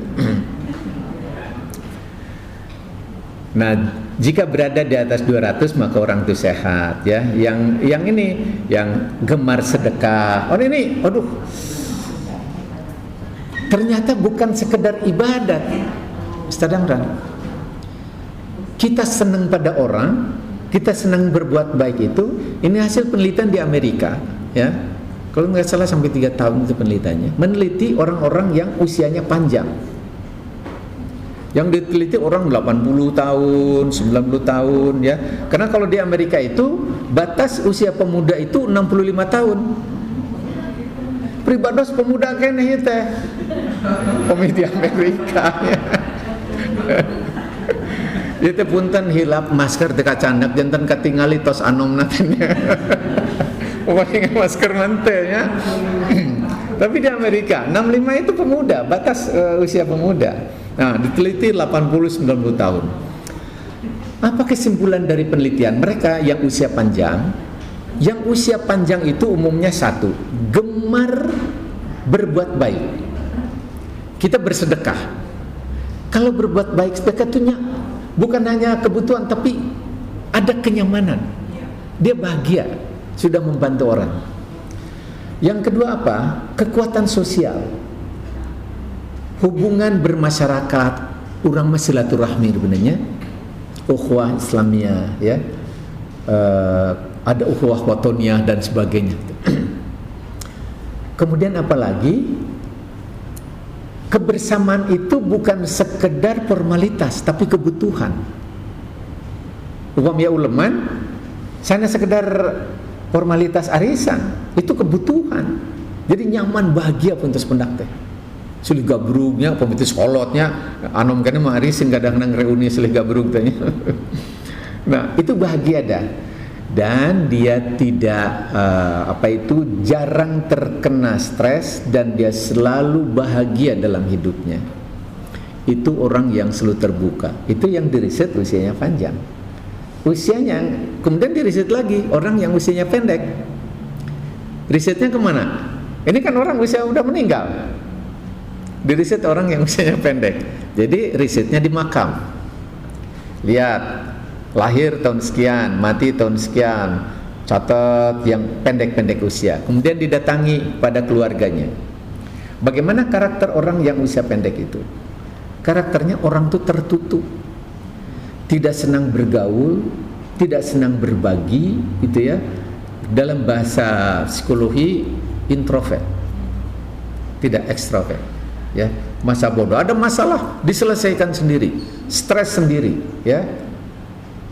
Nah, jika berada di atas 200 maka orang itu sehat ya. Yang ini yang gemar sedekah. Oh ini, aduh. Ternyata bukan sekedar ibadat. Ustaz Damran. Kita senang pada orang, kita senang berbuat baik itu. Ini hasil penelitian di Amerika ya. Kalau nggak salah sampai 3 tahun itu penelitiannya. Meneliti orang-orang yang usianya panjang. Yang diteliti orang 80 tahun, 90 tahun ya. Karena kalau di Amerika itu batas usia pemuda itu 65 tahun. Pribados pemuda keneh teh. Komite Amerika ya. Itu punten hilap masker teh kacandak janten katingali tos anomna teh. Pokoknya masker mante ya. Tapi di Amerika 65 itu pemuda, batas usia pemuda. Nah, diteliti 80-90 tahun. Apa kesimpulan dari penelitian mereka yang usia panjang? Yang usia panjang itu umumnya satu, gemar berbuat baik. Kita bersedekah. Kalau berbuat baik sedekah itu bukan hanya kebutuhan tapi ada kenyamanan. Dia bahagia sudah membantu orang. Yang kedua apa? Kekuatan sosial. Hubungan bermasyarakat, orang silaturahmi sebenarnya, ukhuwah Islamiyah ya, ada ukhuwah watoniyah dan sebagainya. Kemudian apalagi kebersamaan itu bukan sekedar formalitas tapi kebutuhan. Upamanya uleman, sana sekedar formalitas arisan, itu kebutuhan. Jadi nyaman bahagia pun terus pendak teh. Sulih gabrugnya, pemitis kolotnya, anom kene mah arisin kadang-kadang reuni sulih gabrug teh. Nah, itu bahagia dah. Dan dia tidak jarang terkena stres dan dia selalu bahagia dalam hidupnya. Itu orang yang selalu terbuka. Itu yang diriset usianya panjang. Usianya, kemudian diriset lagi orang yang usianya pendek. Risetnya kemana? Ini kan orang usia udah meninggal. Diriset orang yang usianya pendek. Jadi risetnya di makam. Lihat, lahir tahun sekian, mati tahun sekian, catat yang pendek-pendek usia. Kemudian didatangi pada keluarganya. Bagaimana karakter orang yang usia pendek itu? Karakternya orang itu tertutup, tidak senang bergaul, tidak senang berbagi, gitu ya. Dalam bahasa psikologi, introvert, tidak ekstrovert. Ya, masa bodoh, ada masalah diselesaikan sendiri, stres sendiri, ya.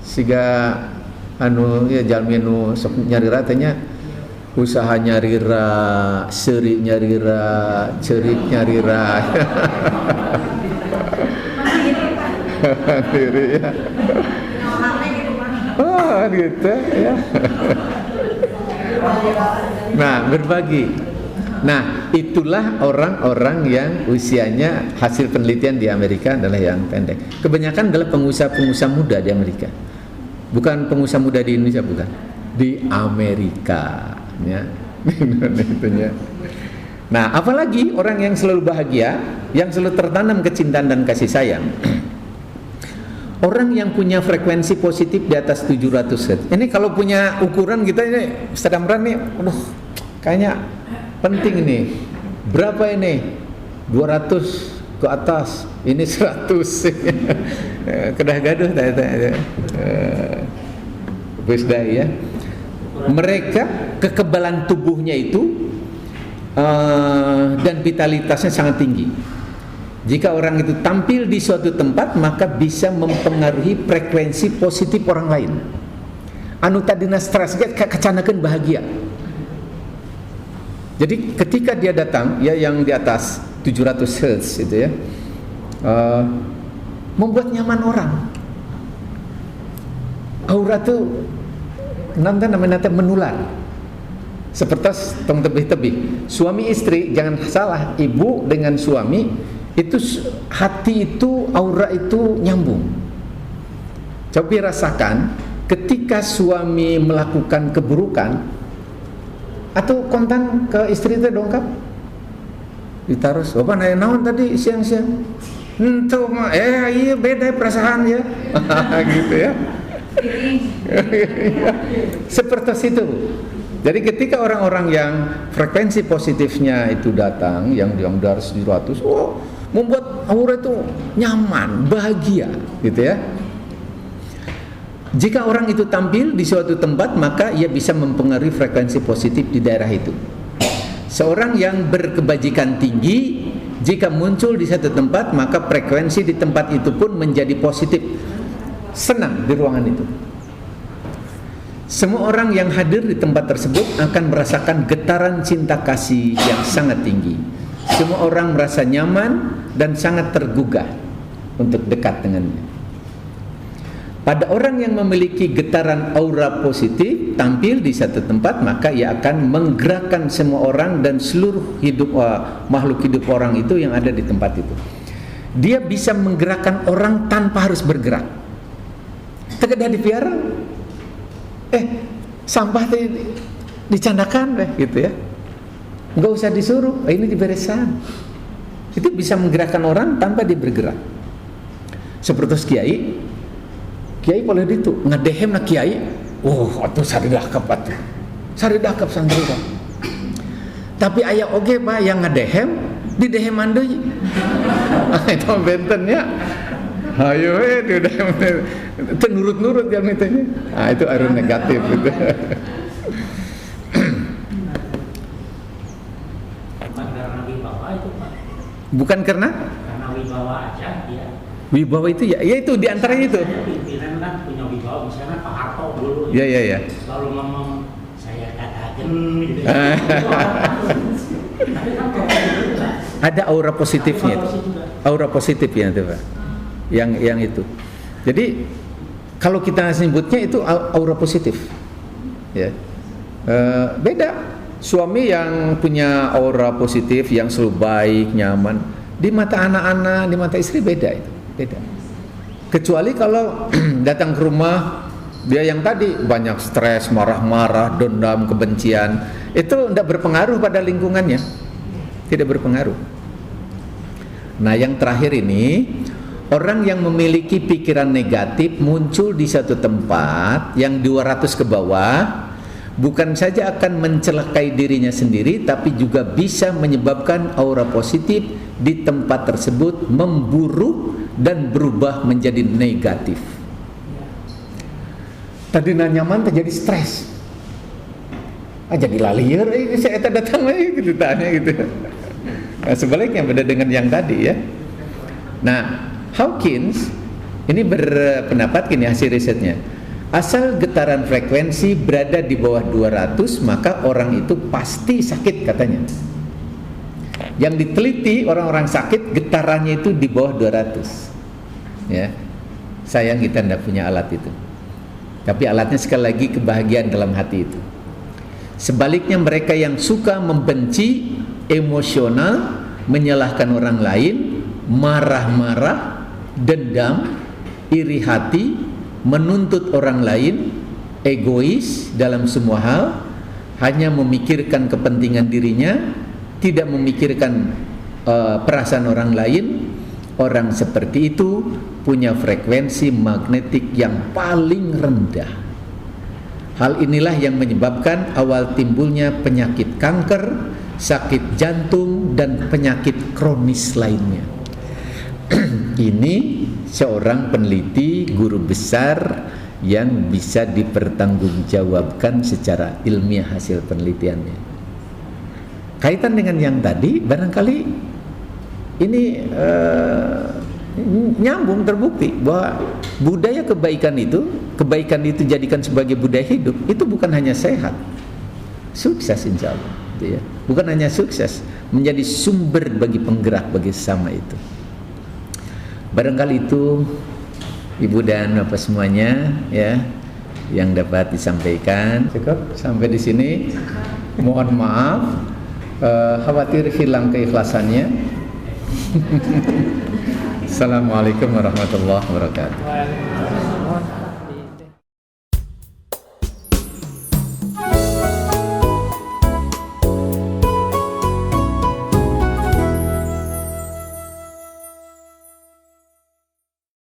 Siga ya jalminu sok nyarira tanya usaha nyarira, seri nyarira, cerik nyarira. Diri ya. Oh, gitu ya. Nah, berbagi. Nah, itulah orang-orang yang usianya hasil penelitian di Amerika adalah yang pendek. Kebanyakan adalah pengusaha-pengusaha muda di Amerika. Bukan pengusaha muda di Indonesia, bukan. Di Amerika, ya. Itunya. Nah, apalagi orang yang selalu bahagia, yang selalu tertanam kecintaan dan kasih sayang. Orang yang punya frekuensi positif di atas 700 Hz. Ini kalau punya ukuran kita ini, Ustaz Damran nih, aduh, kayaknya penting nih. Berapa ini? 200 ke atas. Ini 100. Kedah gaduh ya. Mereka kekebalan tubuhnya itu dan vitalitasnya sangat tinggi. Jika orang itu tampil di suatu tempat, maka bisa mempengaruhi frekuensi positif orang lain. anu tadina stres ge kacanakeun bahagia. Jadi ketika dia datang ya yang di atas 700 Hz itu ya, membuat nyaman orang. Aura tuh nanti namanya menular. Seperti tong tebih-tebih. Suami istri jangan salah, ibu dengan suami itu hati itu aura itu nyambung. Coba rasakan ketika suami melakukan keburukan atau kontan ke istri itu dongkap ditaruh, "Bapak nanya naon tadi siang-siang?" "Entuh mah iya beda perasaan ya." Gitu ya. Seperti itu. Jadi ketika orang-orang yang frekuensi positifnya itu datang, yang dari 700, membuat aura itu nyaman, bahagia, gitu ya. Jika orang itu tampil di suatu tempat, maka ia bisa mempengaruhi frekuensi positif di daerah itu. Seorang yang berkebajikan tinggi, jika muncul di satu tempat, maka frekuensi di tempat itu pun menjadi positif, senang di ruangan itu. Semua orang yang hadir di tempat tersebut akan merasakan getaran cinta kasih yang sangat tinggi. Semua orang merasa nyaman dan sangat tergugah untuk dekat dengannya. Pada orang yang memiliki getaran aura positif tampil di satu tempat, maka ia akan menggerakkan semua orang dan seluruh makhluk hidup orang itu yang ada di tempat itu. Dia bisa menggerakkan orang tanpa harus bergerak. Tegedah dipiara, sampah dicandakan gitu ya, nggak usah disuruh, ini diberesan. Itu bisa menggerakkan orang tanpa dia bergerak. Seperti kiai boleh itu ngadehem na kiai, atuh saridahkap atuh, saridahkap santri. Tapi aya oge Pak yang ngadehem di deheman deui. Itu bentennya. Hayo itu nurut-nurut yang mitanya. Itu aura negatif itu. Bukan karena wibawa itu Pak. Bukan karena wibawa aja ya. Wibawa itu ya itu di antaranya itu. Pimpinan kan punya wibawa, misalnya Pak Harto dulu. Iya. Selalu ngomong saya katakan gitu. Tapi kan ada aura positifnya. Aura positif ya itu Pak. Yang itu. Jadi kalau kita sebutnya itu aura positif. Ya. Beda. Suami yang punya aura positif yang selalu baik, nyaman, di mata anak-anak, di mata istri beda itu. Beda. Kecuali kalau datang ke rumah dia yang tadi banyak stres, marah-marah, dendam, kebencian, itu tidak berpengaruh pada lingkungannya. Tidak berpengaruh. Nah, yang terakhir ini, orang yang memiliki pikiran negatif muncul di satu tempat yang 200 ke bawah, bukan saja akan mencelakai dirinya sendiri, tapi juga bisa menyebabkan aura positif di tempat tersebut memburuk dan berubah menjadi negatif. Tadi nyaman terjadi stres. Jadi lalier, saya datang lagi gitu tanya gitu. Nah, sebaliknya beda dengan yang tadi ya. Nah, Hawkins ini berpendapat gini hasil risetnya. Asal getaran frekuensi berada di bawah 200, maka orang itu pasti sakit katanya. Yang diteliti orang-orang sakit getarannya itu di bawah 200. Ya. Sayang kita tidak punya alat itu. Tapi alatnya sekali lagi kebahagiaan dalam hati itu. Sebaliknya mereka yang suka membenci, emosional, menyalahkan orang lain, marah-marah, dendam, iri hati, menuntut orang lain, egois dalam semua hal, hanya memikirkan kepentingan dirinya, tidak memikirkan perasaan orang lain. Orang seperti itu punya frekuensi magnetik yang paling rendah. Hal inilah yang menyebabkan awal timbulnya penyakit kanker, sakit jantung, dan penyakit kronis lainnya. Ini seorang peneliti guru besar yang bisa dipertanggungjawabkan secara ilmiah hasil penelitiannya. Kaitan dengan yang tadi, barangkali ini nyambung, terbukti bahwa budaya kebaikan itu, kebaikan itu jadikan sebagai budaya hidup, itu bukan hanya sehat, sukses insya Allah, gitu ya. Bukan hanya sukses, menjadi sumber bagi penggerak bagi sesama itu. Barangkali itu Ibu dan Bapak semuanya ya yang dapat disampaikan. Cukup sampai di sini. Mohon maaf, khawatir hilang keikhlasannya. Assalamualaikum warahmatullahi wabarakatuh.